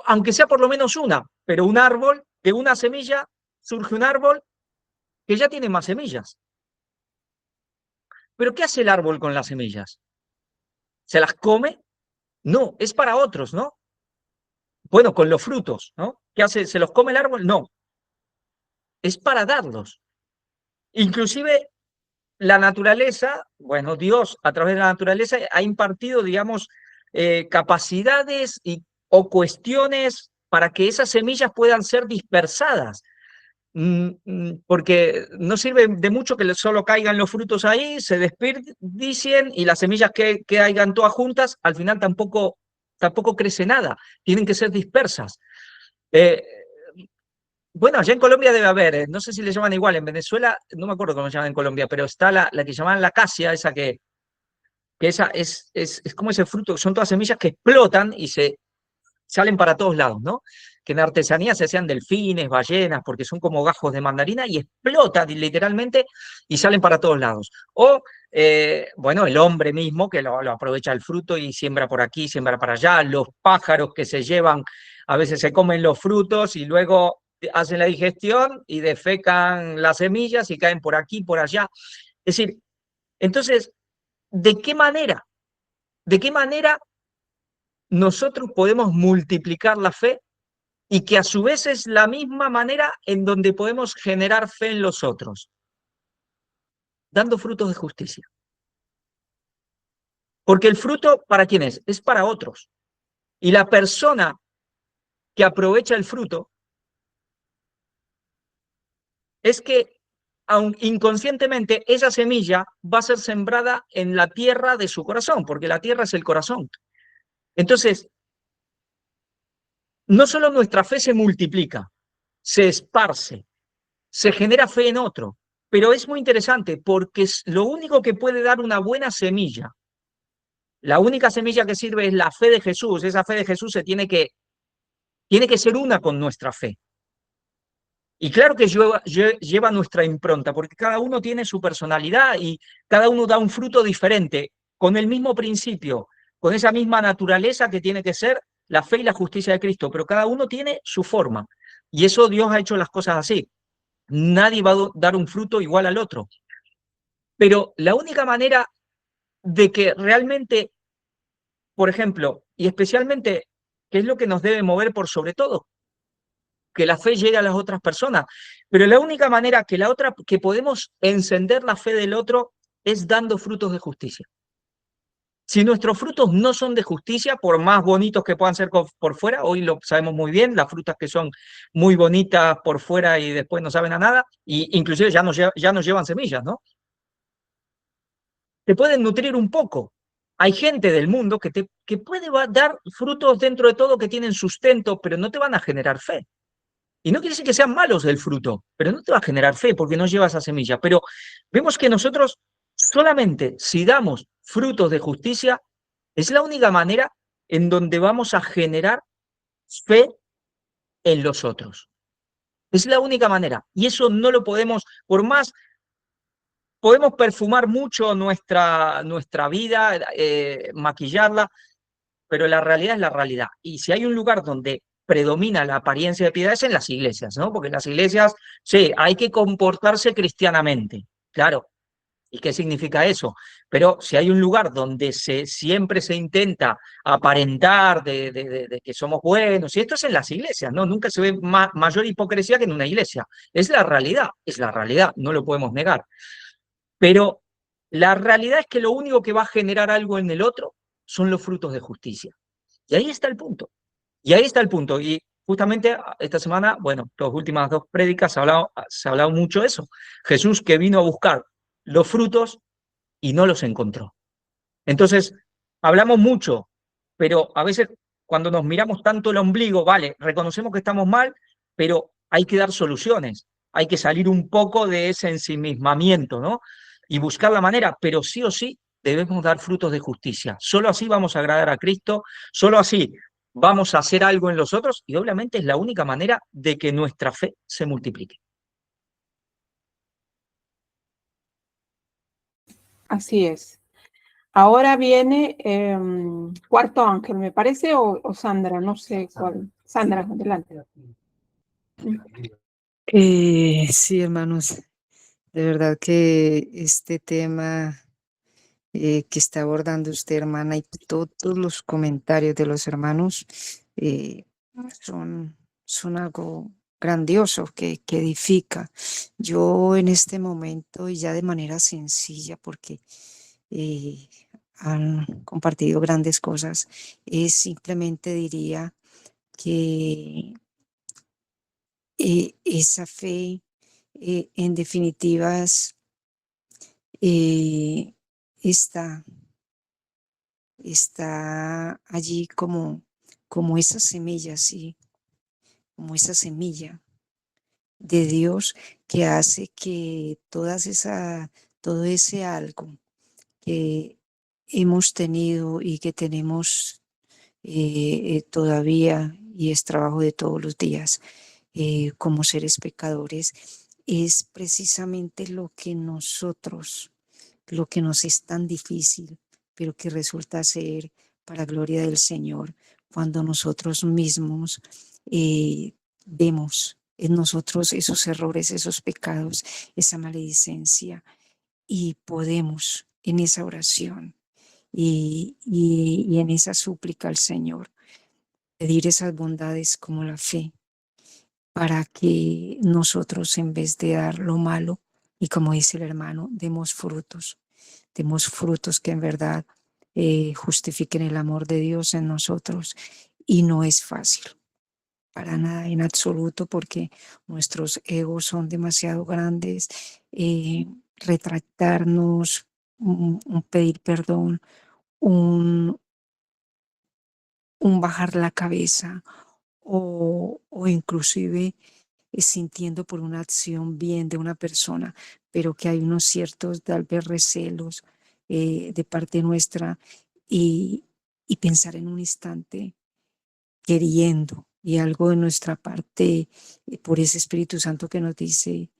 Aunque sea por lo menos una, pero un árbol, de una semilla surge un árbol que ya tiene más semillas. ¿Pero qué hace el árbol con las semillas? ¿Se las come? No, es para otros, ¿no? Bueno, con los frutos, ¿no? ¿Qué hace? ¿Se los come el árbol? No, es para darlos. Inclusive la naturaleza, bueno, Dios a través de la naturaleza ha impartido, digamos, capacidades o cuestiones para que esas semillas puedan ser dispersadas. Porque no sirve de mucho que solo caigan los frutos ahí, se desperdicien y las semillas que caigan todas juntas, al final tampoco crece nada, tienen que ser dispersas. Bueno, allá en Colombia debe haber, no sé si le llaman igual, en Venezuela, no me acuerdo cómo se llaman en Colombia, pero está la que llaman la acacia, esa que esa es como ese fruto, son todas semillas que explotan y se salen para todos lados, ¿no? Que en artesanía se hacían delfines, ballenas, porque son como gajos de mandarina y explotan literalmente y salen para todos lados. O, bueno, el hombre mismo que lo aprovecha el fruto y siembra por aquí, siembra para allá, los pájaros que se llevan, a veces se comen los frutos y luego hacen la digestión y defecan las semillas y caen por aquí, por allá. Es decir, entonces, ¿de qué manera? ¿De qué manera nosotros podemos multiplicar la fe y que a su vez es la misma manera en donde podemos generar fe en los otros? Dando frutos de justicia. Porque el fruto, ¿para quién es? Es para otros. Y la persona que aprovecha el fruto es que, aun inconscientemente, esa semilla va a ser sembrada en la tierra de su corazón, porque la tierra es el corazón. Entonces, no solo nuestra fe se multiplica, se esparce, se genera fe en otro. Pero es muy interesante porque es lo único que puede dar una buena semilla. La única semilla que sirve es la fe de Jesús. Esa fe de Jesús tiene que ser una con nuestra fe. Y claro que lleva nuestra impronta, porque cada uno tiene su personalidad y cada uno da un fruto diferente, con el mismo principio, con esa misma naturaleza que tiene que ser la fe y la justicia de Cristo, pero cada uno tiene su forma. Y eso Dios ha hecho las cosas así. Nadie va a dar un fruto igual al otro. Pero la única manera de que realmente, por ejemplo, y especialmente, que es lo que nos debe mover por sobre todo, que la fe llegue a las otras personas. Pero la única manera que podemos encender la fe del otro es dando frutos de justicia. Si nuestros frutos no son de justicia, por más bonitos que puedan ser por fuera, hoy lo sabemos muy bien, las frutas que son muy bonitas por fuera y después no saben a nada, y inclusive ya nos llevan semillas, ¿no? Te pueden nutrir un poco. Hay gente del mundo que puede dar frutos dentro de todo que tienen sustento, pero no te van a generar fe. Y no quiere decir que sean malos el fruto, pero no te va a generar fe porque no lleva esa semilla. Pero vemos que nosotros solamente si damos frutos de justicia, es la única manera en donde vamos a generar fe en los otros. Es la única manera. Y eso no lo podemos, por más, podemos perfumar mucho nuestra vida, maquillarla, pero la realidad es la realidad. Y si hay un lugar donde predomina la apariencia de piedad es en las iglesias, ¿no? Porque en las iglesias, sí, hay que comportarse cristianamente, claro. ¿Y qué significa eso? Pero si hay un lugar donde siempre se intenta aparentar de que somos buenos, y esto es en las iglesias, ¿no? Nunca se ve mayor hipocresía que en una iglesia. Es la realidad, no lo podemos negar. Pero la realidad es que lo único que va a generar algo en el otro son los frutos de justicia. Y ahí está el punto. Y ahí está el punto. Y justamente esta semana, bueno, las últimas dos prédicas se ha hablado mucho de eso. Jesús que vino a buscar los frutos y no los encontró. Entonces, hablamos mucho, pero a veces cuando nos miramos tanto el ombligo, vale, reconocemos que estamos mal, pero hay que dar soluciones. Hay que salir un poco de ese ensimismamiento, ¿no? Y buscar la manera, pero sí o sí debemos dar frutos de justicia. Solo así vamos a agradar a Cristo, solo así vamos a hacer algo en los otros y obviamente es la única manera de que nuestra fe se multiplique. Así es. Ahora viene Cuarto Ángel, me parece, o Sandra, no sé cuál. Sandra, adelante. Sí, hermanos, de verdad que este tema que está abordando usted, hermana, y todos los comentarios de los hermanos son algo grandioso que edifica. Yo en este momento, y ya de manera sencilla, porque han compartido grandes cosas, simplemente diría que esa fe, en definitivas, está allí como esa semilla, sí, como esa semilla de Dios que hace que todo ese algo que hemos tenido y que tenemos todavía, y es trabajo de todos los días, como seres pecadores, es precisamente lo que nos es tan difícil, pero que resulta ser para gloria del Señor, cuando nosotros mismos vemos en nosotros esos errores, esos pecados, esa maledicencia, y podemos en esa oración y en esa súplica al Señor pedir esas bondades como la fe, para que nosotros, en vez de dar lo malo, y como dice el hermano, demos frutos que en verdad justifiquen el amor de Dios en nosotros. Y no es fácil, para nada, en absoluto, porque nuestros egos son demasiado grandes. Retractarnos, un pedir perdón, un bajar la cabeza, o inclusive sintiendo por una acción bien de una persona, pero que hay unos ciertos tal vez recelos de parte nuestra y pensar en un instante queriendo y algo de nuestra parte por ese Espíritu Santo que nos dice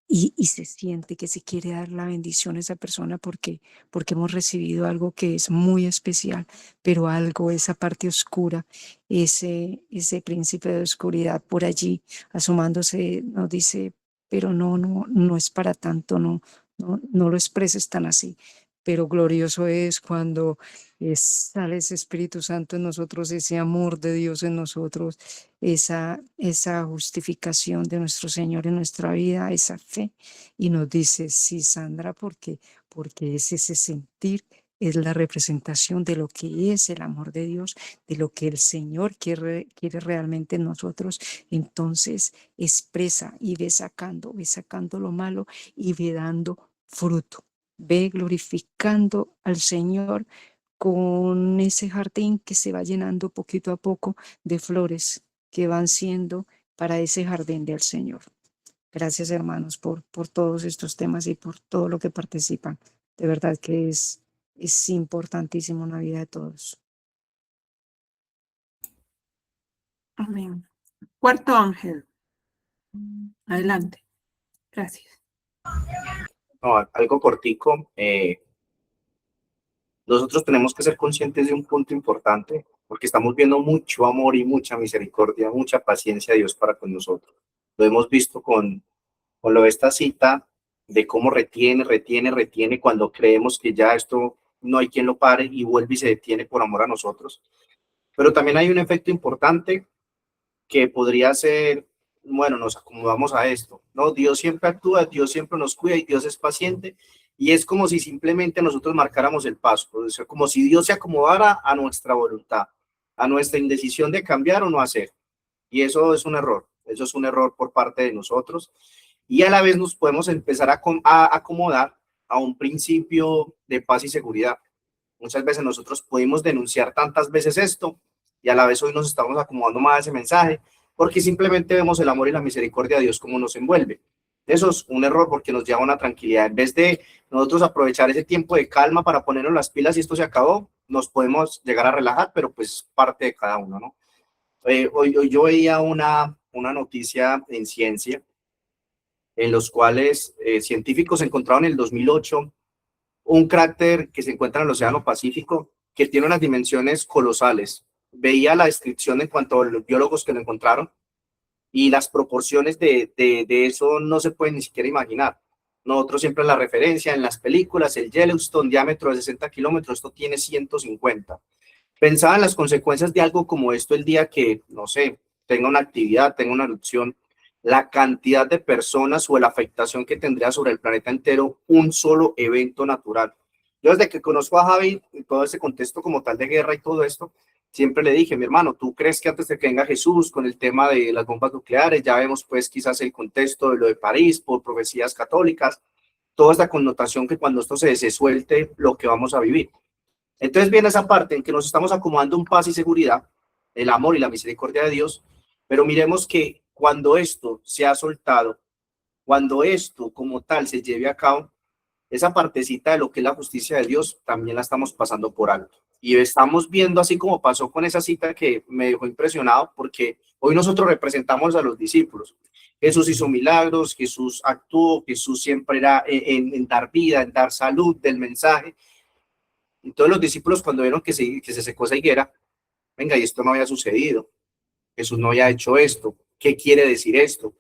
y se siente que se quiere dar la bendición a esa persona porque hemos recibido algo que es muy especial, pero algo, esa parte oscura, ese príncipe de oscuridad por allí asomándose, nos dice, pero no es para tanto, no lo expreses tan así. Pero glorioso es cuando sale ese Espíritu Santo en nosotros, ese amor de Dios en nosotros, esa justificación de nuestro Señor en nuestra vida, esa fe, y nos dice, sí, Sandra, porque es ese sentir, es la representación de lo que es el amor de Dios, de lo que el Señor quiere realmente en nosotros. Entonces expresa y ve sacando lo malo y ve dando fruto. Ve glorificando al Señor con ese jardín que se va llenando poquito a poco de flores que van siendo para ese jardín del Señor. Gracias, hermanos, por todos estos temas y por todo lo que participan. De verdad que es importantísimo en la vida de todos. Amén. Cuarto ángel. Adelante. Gracias. No, algo cortico. Nosotros tenemos que ser conscientes de un punto importante, porque estamos viendo mucho amor y mucha misericordia, mucha paciencia de Dios para con nosotros. Lo hemos visto con lo de esta cita, de cómo retiene cuando creemos que ya esto no hay quien lo pare y vuelve y se detiene por amor a nosotros. Pero también hay un efecto importante que podría ser, bueno, nos acomodamos a esto, ¿no? Dios siempre actúa, Dios siempre nos cuida y Dios es paciente y es como si simplemente nosotros marcáramos el paso, o sea, como si Dios se acomodara a nuestra voluntad, a nuestra indecisión de cambiar o no hacer. Y eso es un error por parte de nosotros y a la vez nos podemos empezar a acomodar a un principio de paz y seguridad. Muchas veces nosotros pudimos denunciar tantas veces esto y a la vez hoy nos estamos acomodando más a ese mensaje porque simplemente vemos el amor y la misericordia de Dios como nos envuelve. Eso es un error porque nos lleva a una tranquilidad. En vez de nosotros aprovechar ese tiempo de calma para ponernos las pilas y esto se acabó, nos podemos llegar a relajar, pero pues parte de cada uno, ¿no? Hoy yo veía una noticia en ciencia en los cuales científicos encontraron en el 2008 un cráter que se encuentra en el Océano Pacífico que tiene unas dimensiones colosales. Veía la descripción en cuanto a los biólogos que lo encontraron y las proporciones de eso no se pueden ni siquiera imaginar. Nosotros siempre la referencia en las películas, el Yellowstone, diámetro de 60 kilómetros, esto tiene 150. Pensaba en las consecuencias de algo como esto el día que, no sé, tenga una actividad, tenga una erupción, la cantidad de personas o la afectación que tendría sobre el planeta entero un solo evento natural. Yo desde que conozco a Javi, en todo ese contexto como tal de guerra y todo esto, siempre le dije, mi hermano, ¿tú crees que antes de que venga Jesús con el tema de las bombas nucleares, ya vemos pues quizás el contexto de lo de París por profecías católicas, toda esta connotación que cuando esto se suelte, lo que vamos a vivir? Entonces viene esa parte en que nos estamos acomodando en paz y seguridad, el amor y la misericordia de Dios, pero miremos que cuando esto se ha soltado, cuando esto como tal se lleve a cabo, esa partecita de lo que es la justicia de Dios también la estamos pasando por alto. Y estamos viendo así como pasó con esa cita que me dejó impresionado, porque hoy nosotros representamos a los discípulos. Jesús hizo milagros, Jesús actuó, Jesús siempre era en dar vida, en dar salud del mensaje. Y todos los discípulos cuando vieron que se secó esa higuera, venga, y esto no había sucedido, Jesús no había hecho esto, ¿qué quiere decir esto?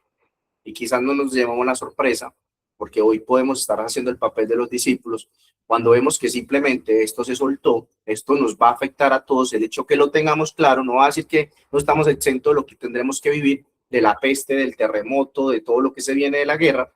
Y quizás no nos llevamos una sorpresa, porque hoy podemos estar haciendo el papel de los discípulos, cuando vemos que simplemente esto se soltó, esto nos va a afectar a todos, el hecho que lo tengamos claro, no va a decir que no estamos exentos de lo que tendremos que vivir, de la peste, del terremoto, de todo lo que se viene de la guerra,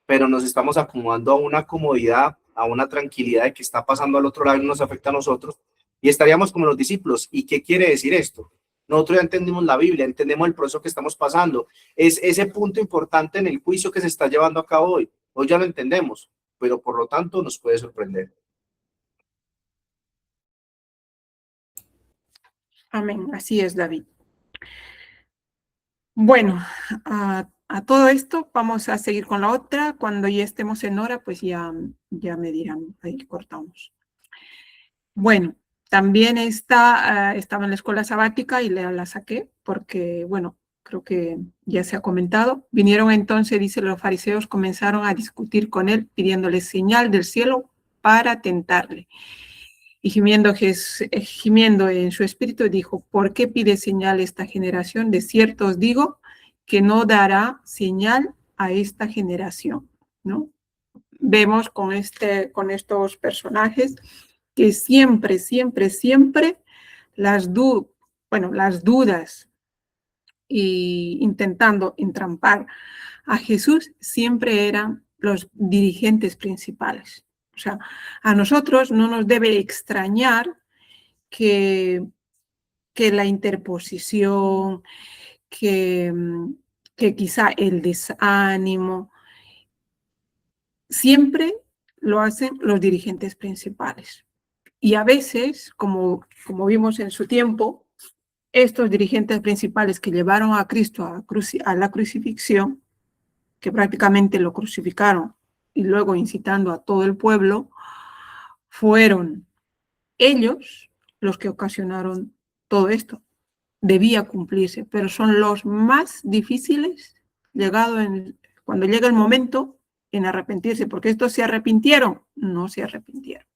pero nos estamos acomodando a una comodidad, a una tranquilidad de que está pasando al otro lado y no nos afecta a nosotros, y estaríamos como los discípulos. ¿Y qué quiere decir esto? Nosotros ya entendimos la Biblia, entendemos el proceso que estamos pasando, es ese punto importante en el juicio que se está llevando a cabo hoy. Hoy ya lo entendemos, pero por lo tanto nos puede sorprender. Amén. Así es, David. Bueno, a todo esto vamos a seguir con la otra. Cuando ya estemos en hora, pues ya me dirán, ahí cortamos. Bueno, también estaba en la escuela sabática y la saqué porque, bueno, creo que ya se ha comentado. Vinieron entonces, dice, los fariseos comenzaron a discutir con él, pidiéndole señal del cielo para tentarle. Y gimiendo en su espíritu dijo, ¿por qué pide señal esta generación? De cierto os digo que no dará señal a esta generación, ¿no? Vemos con estos personajes que siempre las dudas y intentando entrampar a Jesús siempre eran los dirigentes principales. O sea, a nosotros no nos debe extrañar que la interposición, que quizá el desánimo, siempre lo hacen los dirigentes principales. Y a veces, como vimos en su tiempo, estos dirigentes principales que llevaron a Cristo a la crucifixión, que prácticamente lo crucificaron y luego incitando a todo el pueblo, fueron ellos los que ocasionaron todo esto. Debía cumplirse, pero son los más difíciles cuando llega el momento en arrepentirse, porque estos se arrepintieron, no se arrepintieron.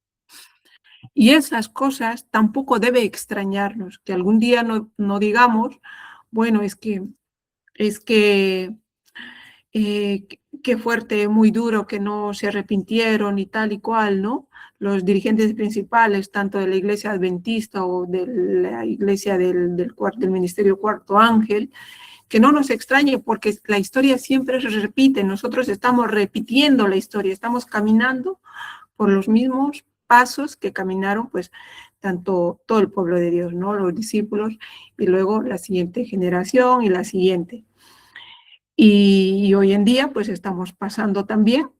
Y esas cosas tampoco debe extrañarnos, que algún día no digamos, bueno, es que qué fuerte, muy duro que no se arrepintieron y tal y cual, ¿no? Los dirigentes principales, tanto de la iglesia adventista o de la iglesia del ministerio Cuarto Ángel, que no nos extrañe porque la historia siempre se repite, nosotros estamos repitiendo la historia, estamos caminando por los mismos pasos que caminaron pues tanto todo el pueblo de Dios, ¿no? Los discípulos y luego la siguiente generación y la siguiente. Y hoy en día pues estamos pasando también,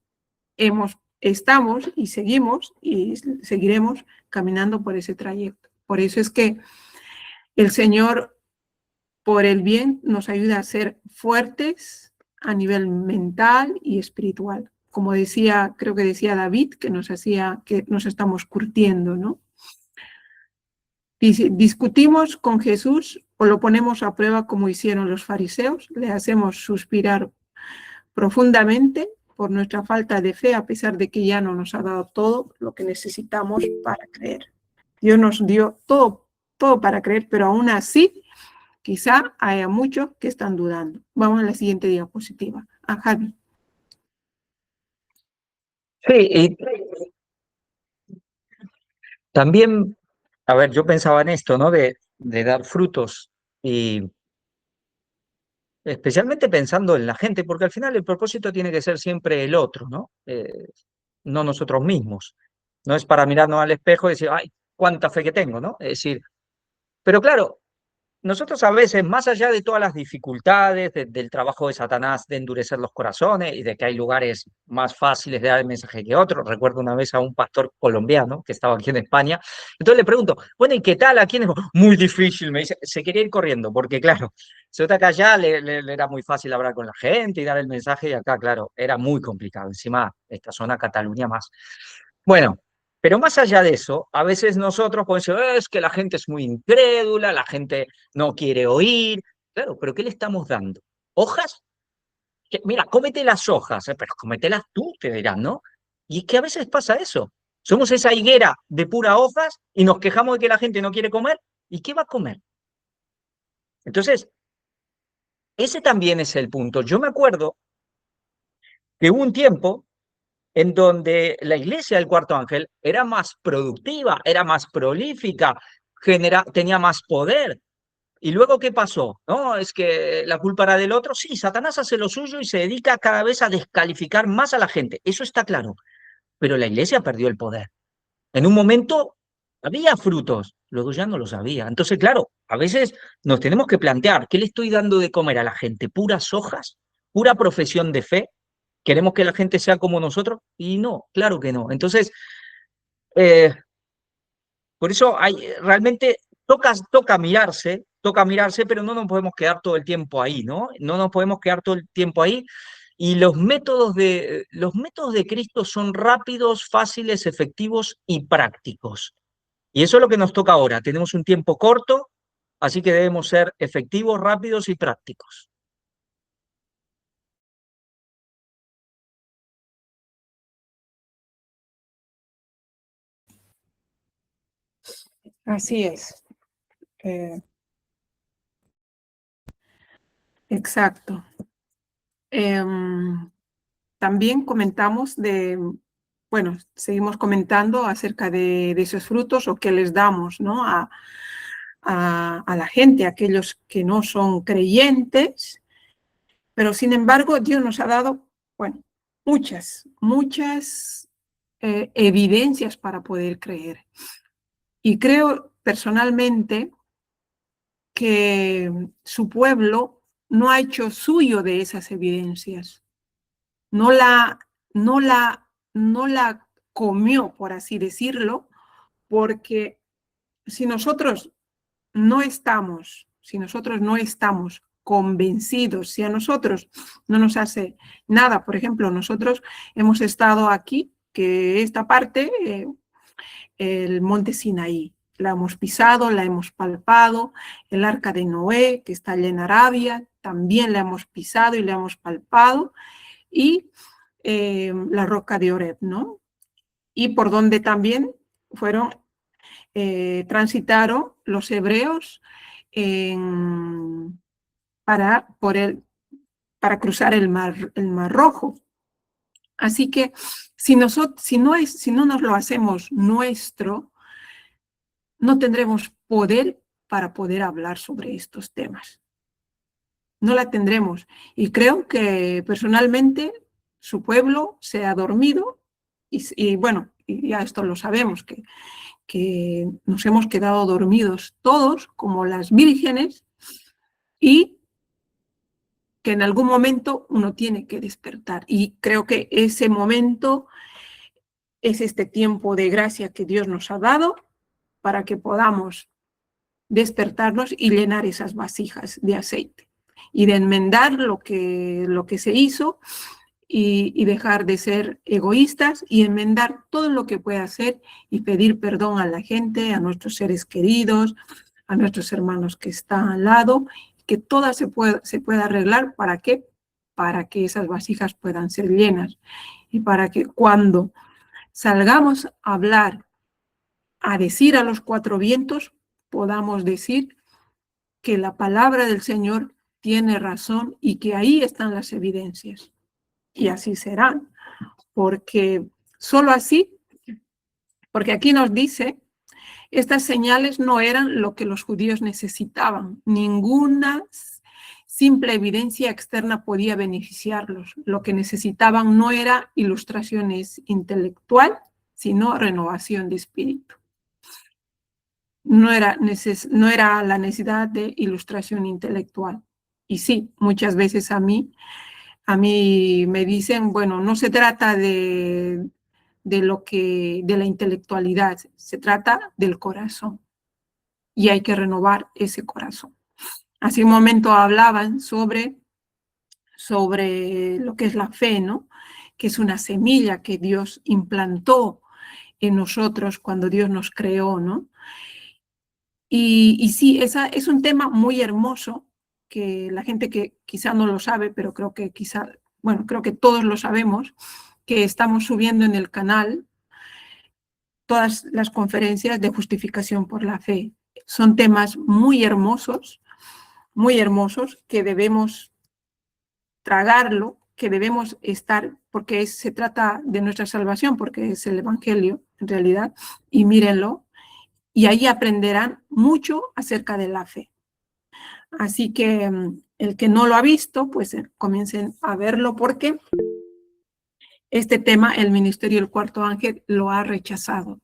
estamos y seguimos y seguiremos caminando por ese trayecto. Por eso es que el Señor, por el bien, nos ayuda a ser fuertes a nivel mental y espiritual. Como decía, creo que decía David, que nos estamos curtiendo, ¿no? Discutimos con Jesús o lo ponemos a prueba como hicieron los fariseos, le hacemos suspirar profundamente por nuestra falta de fe, a pesar de que ya no nos ha dado todo lo que necesitamos para creer. Dios nos dio todo para creer, pero aún así, quizá haya muchos que están dudando. Vamos a la siguiente diapositiva. A Javi. Sí, y también, a ver, yo pensaba en esto, ¿no? De dar frutos y especialmente pensando en la gente, porque al final el propósito tiene que ser siempre el otro, ¿no? No nosotros mismos. No es para mirarnos al espejo y decir, ay, cuánta fe que tengo, ¿no? Es decir, pero claro, nosotros a veces, más allá de todas las dificultades, del trabajo de Satanás de endurecer los corazones y de que hay lugares más fáciles de dar el mensaje que otros, recuerdo una vez a un pastor colombiano que estaba aquí en España, entonces le pregunto, bueno, ¿y qué tal? ¿A quién es? Muy difícil, me dice, se quería ir corriendo, porque claro, se nota que allá le era muy fácil hablar con la gente y dar el mensaje, y acá, claro, era muy complicado, encima esta zona Cataluña más. Bueno, pero más allá de eso, a veces nosotros podemos decir, es que la gente es muy incrédula, la gente no quiere oír. Claro, pero ¿qué le estamos dando? ¿Hojas? Mira, cómete las hojas, pero cómetelas tú, te dirán, ¿no? Y es que a veces pasa eso. Somos esa higuera de puras hojas y nos quejamos de que la gente no quiere comer. ¿Y qué va a comer? Entonces, ese también es el punto. Yo me acuerdo que hubo un tiempo en donde la iglesia del Cuarto Ángel era más productiva, era más prolífica, tenía más poder. ¿Y luego qué pasó? ¿No? Es que la culpa era del otro. Sí, Satanás hace lo suyo y se dedica cada vez a descalificar más a la gente. Eso está claro. Pero la iglesia perdió el poder. En un momento había frutos, luego ya no los había. Entonces, claro, a veces nos tenemos que plantear, ¿qué le estoy dando de comer a la gente? ¿Puras hojas? ¿Pura profesión de fe? ¿Queremos que la gente sea como nosotros? Y no, claro que no. Entonces, por eso realmente toca mirarse toca mirarse, pero no nos podemos quedar todo el tiempo ahí, ¿no? No nos podemos quedar todo el tiempo ahí. Y los métodos de Cristo son rápidos, fáciles, efectivos y prácticos. Y eso es lo que nos toca ahora. Tenemos un tiempo corto, así que debemos ser efectivos, rápidos y prácticos. Así es. Exacto. También comentamos bueno, seguimos comentando acerca de esos frutos o que les damos, ¿no? a la gente, a aquellos que no son creyentes, pero sin embargo Dios nos ha dado, bueno, muchas evidencias para poder creer. Y creo personalmente que su pueblo no ha hecho suyo de esas evidencias. No la comió, por así decirlo, porque si nosotros no estamos convencidos, si a nosotros no nos hace nada, por ejemplo, nosotros hemos estado aquí, que esta parte, el monte Sinaí, la hemos pisado, la hemos palpado, el arca de Noé, que está allá en Arabia, también la hemos pisado y la hemos palpado, y la roca de Oreb, ¿no? Y por donde también transitaron los hebreos para cruzar el mar Rojo. Así que si no nos lo hacemos nuestro, no tendremos poder para poder hablar sobre estos temas. No la tendremos. Y creo que personalmente su pueblo se ha dormido y bueno, y ya esto lo sabemos, que nos hemos quedado dormidos todos como las vírgenes y que en algún momento uno tiene que despertar. Y creo que ese momento es este tiempo de gracia que Dios nos ha dado para que podamos despertarnos y llenar esas vasijas de aceite y de enmendar lo que se hizo y dejar de ser egoístas y enmendar todo lo que pueda hacer y pedir perdón a la gente, a nuestros seres queridos, a nuestros hermanos que están al lado, que todo se pueda arreglar. ¿Para qué? Para que esas vasijas puedan ser llenas y para que cuando salgamos a hablar, a decir a los cuatro vientos, podamos decir que la palabra del Señor tiene razón y que ahí están las evidencias. Y así serán, porque solo así, porque aquí nos dice, estas señales no eran lo que los judíos necesitaban. Ninguna simple evidencia externa podía beneficiarlos. Lo que necesitaban no era ilustraciones intelectual, sino renovación de espíritu. No era la necesidad de ilustración intelectual. Y sí, muchas veces a mí me dicen, bueno, no se trata de la intelectualidad, se trata del corazón. Y hay que renovar ese corazón. Hace un momento hablaban sobre lo que es la fe, ¿no? Que es una semilla que Dios implantó en nosotros cuando Dios nos creó, ¿no? Y sí, es un tema muy hermoso que la gente que quizá no lo sabe, pero creo que creo que todos lo sabemos, que estamos subiendo en el canal todas las conferencias de justificación por la fe. Son temas muy hermosos que debemos tragarlo, que debemos estar, porque se trata de nuestra salvación, porque es el Evangelio en realidad, y mírenlo, y ahí aprenderán mucho acerca de la fe. Así que el que no lo ha visto, pues comiencen a verlo, porque este tema, el ministerio del cuarto ángel, lo ha rechazado.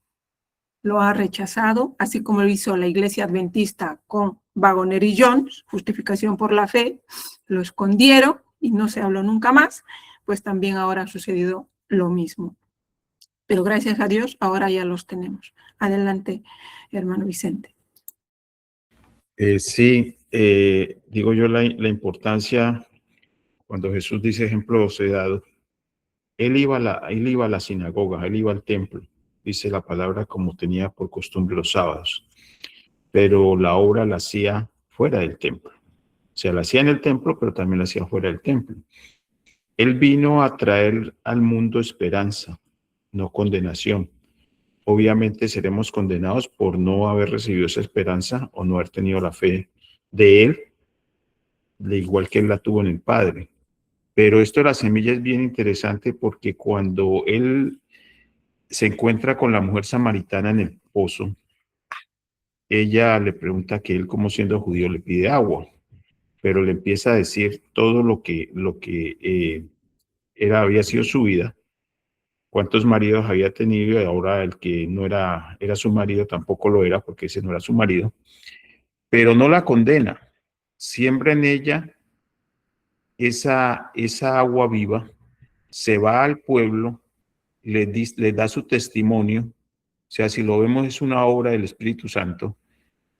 Lo ha rechazado, así como lo hizo la Iglesia Adventista con Waggoner y Jones, justificación por la fe, lo escondieron y no se habló nunca más, pues también ahora ha sucedido lo mismo. Pero gracias a Dios, ahora ya los tenemos. Adelante, hermano Vicente. Sí, digo yo la importancia, cuando Jesús dice ejemplo os he dado, él iba a la sinagoga, él iba al templo, dice la palabra como tenía por costumbre los sábados, pero la obra la hacía fuera del templo. O sea, la hacía en el templo, pero también la hacía fuera del templo. Él vino a traer al mundo esperanza, no condenación. Obviamente seremos condenados por no haber recibido esa esperanza o no haber tenido la fe de Él, de igual que Él la tuvo en el Padre. Pero esto de la semilla es bien interesante porque cuando Él se encuentra con la mujer samaritana en el pozo, ella le pregunta que él, como siendo judío, le pide agua, pero le empieza a decir todo había sido su vida, cuántos maridos había tenido y ahora el que no era su marido tampoco lo era porque ese no era su marido, pero no la condena, siembra en ella esa agua viva, se va al pueblo, le da su testimonio, o sea, si lo vemos es una obra del Espíritu Santo,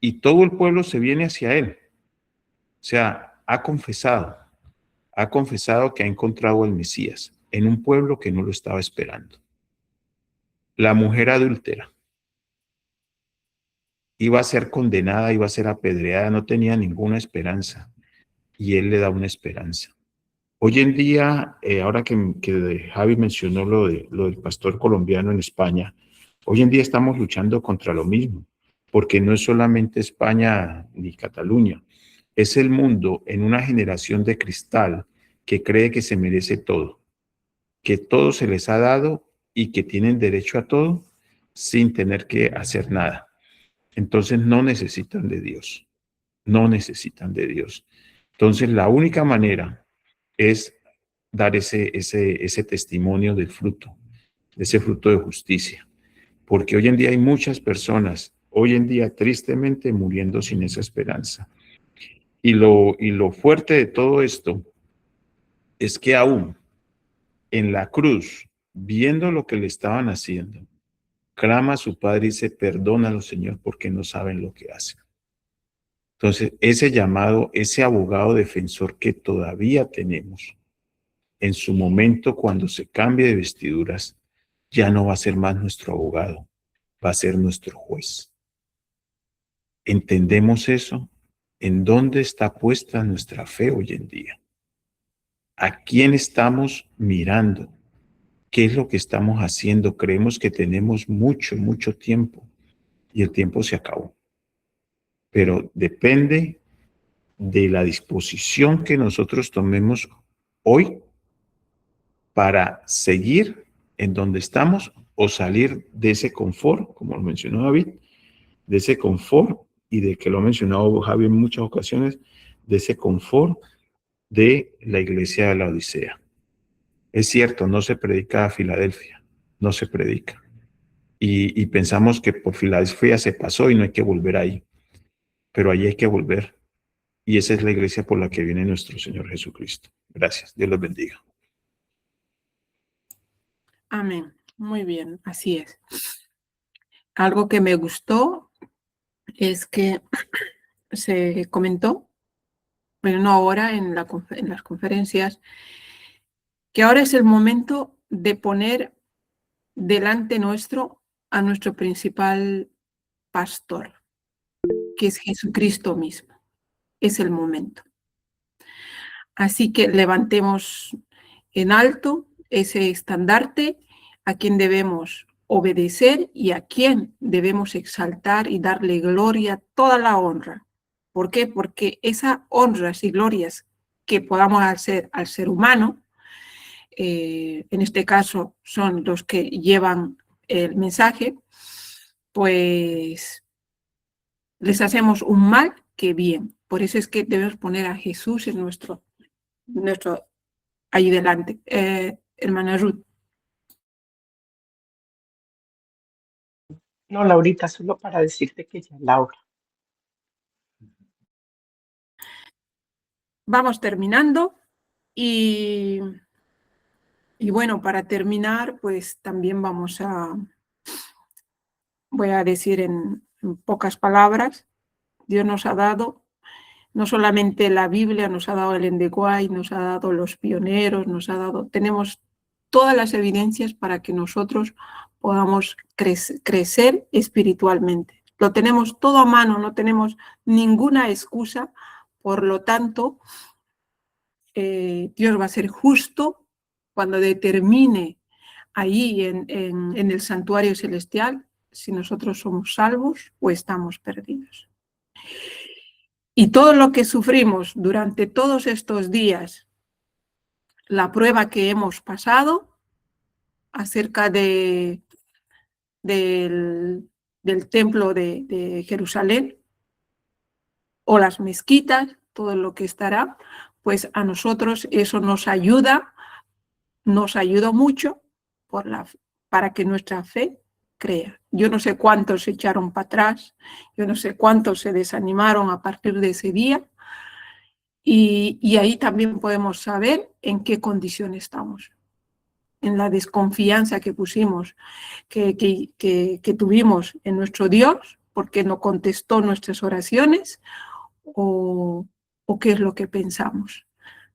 y todo el pueblo se viene hacia él, o sea, ha confesado que ha encontrado al Mesías en un pueblo que no lo estaba esperando. La mujer adúltera iba a ser condenada, iba a ser apedreada, no tenía ninguna esperanza, y él le da una esperanza. Hoy en día, ahora que Javi mencionó lo del pastor colombiano en España, hoy en día estamos luchando contra lo mismo, porque no es solamente España ni Cataluña, es el mundo en una generación de cristal que cree que se merece todo, que todo se les ha dado y que tienen derecho a todo sin tener que hacer nada. Entonces no necesitan de Dios, no necesitan de Dios. Entonces la única manera es dar ese testimonio del fruto, de ese fruto de justicia. Porque hoy en día hay muchas personas, hoy en día tristemente muriendo sin esa esperanza. Y lo fuerte de todo esto es que aún en la cruz, viendo lo que le estaban haciendo, clama a su padre y dice, perdónalo, Señor, porque no saben lo que hacen. Entonces, ese llamado, ese abogado defensor que todavía tenemos, en su momento, cuando se cambie de vestiduras, ya no va a ser más nuestro abogado, va a ser nuestro juez. ¿Entendemos eso? ¿En dónde está puesta nuestra fe hoy en día? ¿A quién estamos mirando? ¿Qué es lo que estamos haciendo? Creemos que tenemos mucho tiempo y el tiempo se acabó. Pero depende de la disposición que nosotros tomemos hoy para seguir en donde estamos o salir de ese confort, como lo mencionó David, de ese confort y de que lo ha mencionado Javi en muchas ocasiones, de ese confort de la iglesia de la Odisea. Es cierto, no se predica a Filadelfia, no se predica. Y pensamos que por Filadelfia se pasó y no hay que volver ahí, pero ahí hay que volver. Y esa es la iglesia por la que viene nuestro Señor Jesucristo. Gracias, Dios los bendiga. Amén. Muy bien, así es. Algo que me gustó es que se comentó, pero no ahora en las conferencias, que ahora es el momento de poner delante nuestro a nuestro principal pastor, que es Jesucristo mismo. Es el momento. Así que levantemos en alto ese estandarte a quien debemos obedecer y a quien debemos exaltar y darle gloria, toda la honra. ¿Por qué? Porque esas honras y glorias que podamos hacer al ser humano, en este caso son los que llevan el mensaje, pues les hacemos un mal que bien. Por eso es que debemos poner a Jesús en nuestro ahí delante. Hermana Ruth. No, Laurita, solo para decirte que ya es la hora. Vamos terminando y bueno, para terminar, pues también voy a decir en pocas palabras, Dios nos ha dado no solamente la Biblia, nos ha dado el lenguaje, nos ha dado los pioneros, tenemos todas las evidencias para que nosotros podamos crecer espiritualmente. Lo tenemos todo a mano, no tenemos ninguna excusa, por lo tanto, Dios va a ser justo cuando determine ahí en el santuario celestial si nosotros somos salvos o estamos perdidos. Y todo lo que sufrimos durante todos estos días, la prueba que hemos pasado acerca del templo de Jerusalén o las mezquitas, todo lo que estará, pues a nosotros eso nos ayudó mucho para que nuestra fe crea. Yo no sé cuántos se echaron para atrás, yo no sé cuántos se desanimaron a partir de ese día, y ahí también podemos saber en qué condición estamos, en la desconfianza que pusimos, que tuvimos en nuestro Dios, porque no contestó nuestras oraciones, o qué es lo que pensamos.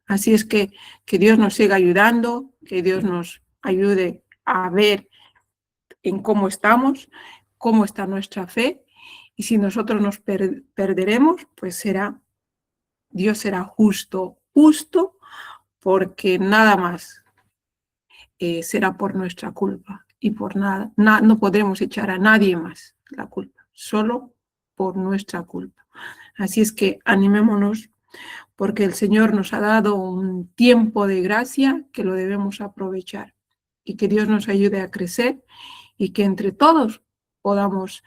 Así es que Dios nos siga ayudando, que Dios nos ayude a ver en cómo estamos, cómo está nuestra fe, y si nosotros nos perderemos, pues Dios será justo, porque nada más será por nuestra culpa, y por nada, no podremos echar a nadie más la culpa, solo por nuestra culpa. Así es que animémonos, porque el Señor nos ha dado un tiempo de gracia que lo debemos aprovechar, y que Dios nos ayude a crecer, y que entre todos podamos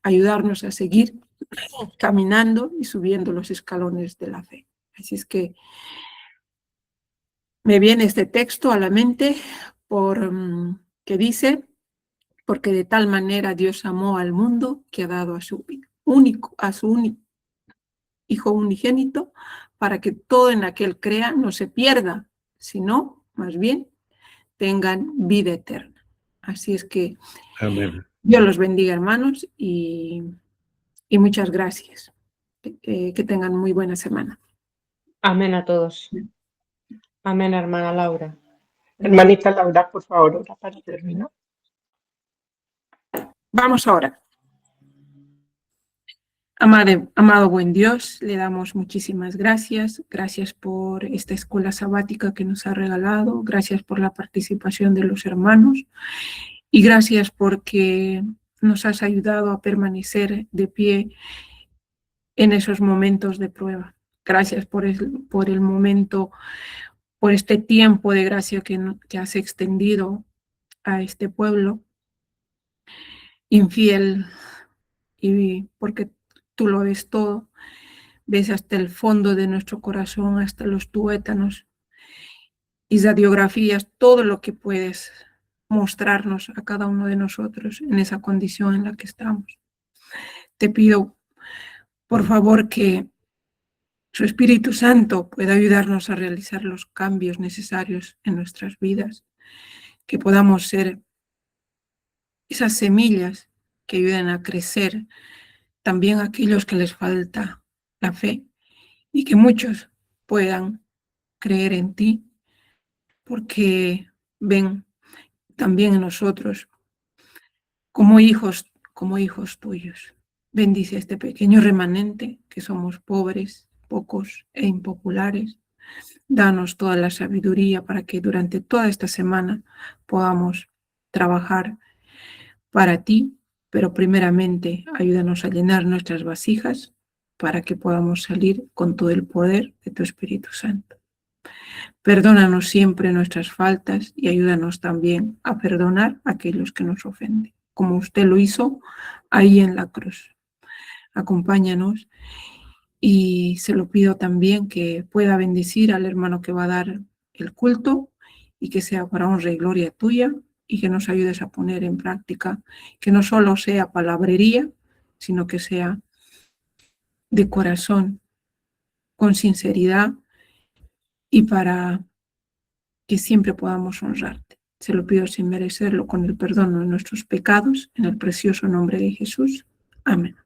ayudarnos a seguir caminando y subiendo los escalones de la fe. Así es que me viene este texto a la mente que dice: porque de tal manera Dios amó al mundo que ha dado a su único Hijo unigénito, para que todo en aquel crea no se pierda, sino más bien tengan vida eterna. Así es que Amén. Dios los bendiga, hermanos, y muchas gracias. Que tengan muy buena semana. Amén a todos. Amén, hermana Laura. Hermanita Laura, por favor, ora para terminar. Vamos ahora. Amado buen Dios, le damos muchísimas gracias. Gracias por esta escuela sabática que nos ha regalado. Gracias por la participación de los hermanos. Y gracias porque nos has ayudado a permanecer de pie en esos momentos de prueba. Gracias por el momento, por este tiempo de gracia que has extendido a este pueblo infiel, y porque tú lo ves todo, ves hasta el fondo de nuestro corazón, hasta los tuétanos y radiografías, todo lo que puedes mostrarnos a cada uno de nosotros en esa condición en la que estamos. Te pido, por favor, que su Espíritu Santo pueda ayudarnos a realizar los cambios necesarios en nuestras vidas, que podamos ser esas semillas que ayuden a crecer también a aquellos que les falta la fe, y que muchos puedan creer en ti, porque ven también en nosotros como hijos tuyos. Bendice a este pequeño remanente, que somos pobres, pocos e impopulares. Danos toda la sabiduría para que durante toda esta semana podamos trabajar para ti, pero primeramente ayúdanos a llenar nuestras vasijas para que podamos salir con todo el poder de tu Espíritu Santo. Perdónanos siempre nuestras faltas y ayúdanos también a perdonar a aquellos que nos ofenden, como usted lo hizo ahí en la cruz. Acompáñanos, y se lo pido también que pueda bendecir al hermano que va a dar el culto, y que sea para honra y gloria tuya, y que nos ayudes a poner en práctica, que no solo sea palabrería, sino que sea de corazón, con sinceridad, y para que siempre podamos honrarte. Se lo pido sin merecerlo, con el perdón de nuestros pecados, en el precioso nombre de Jesús. Amén.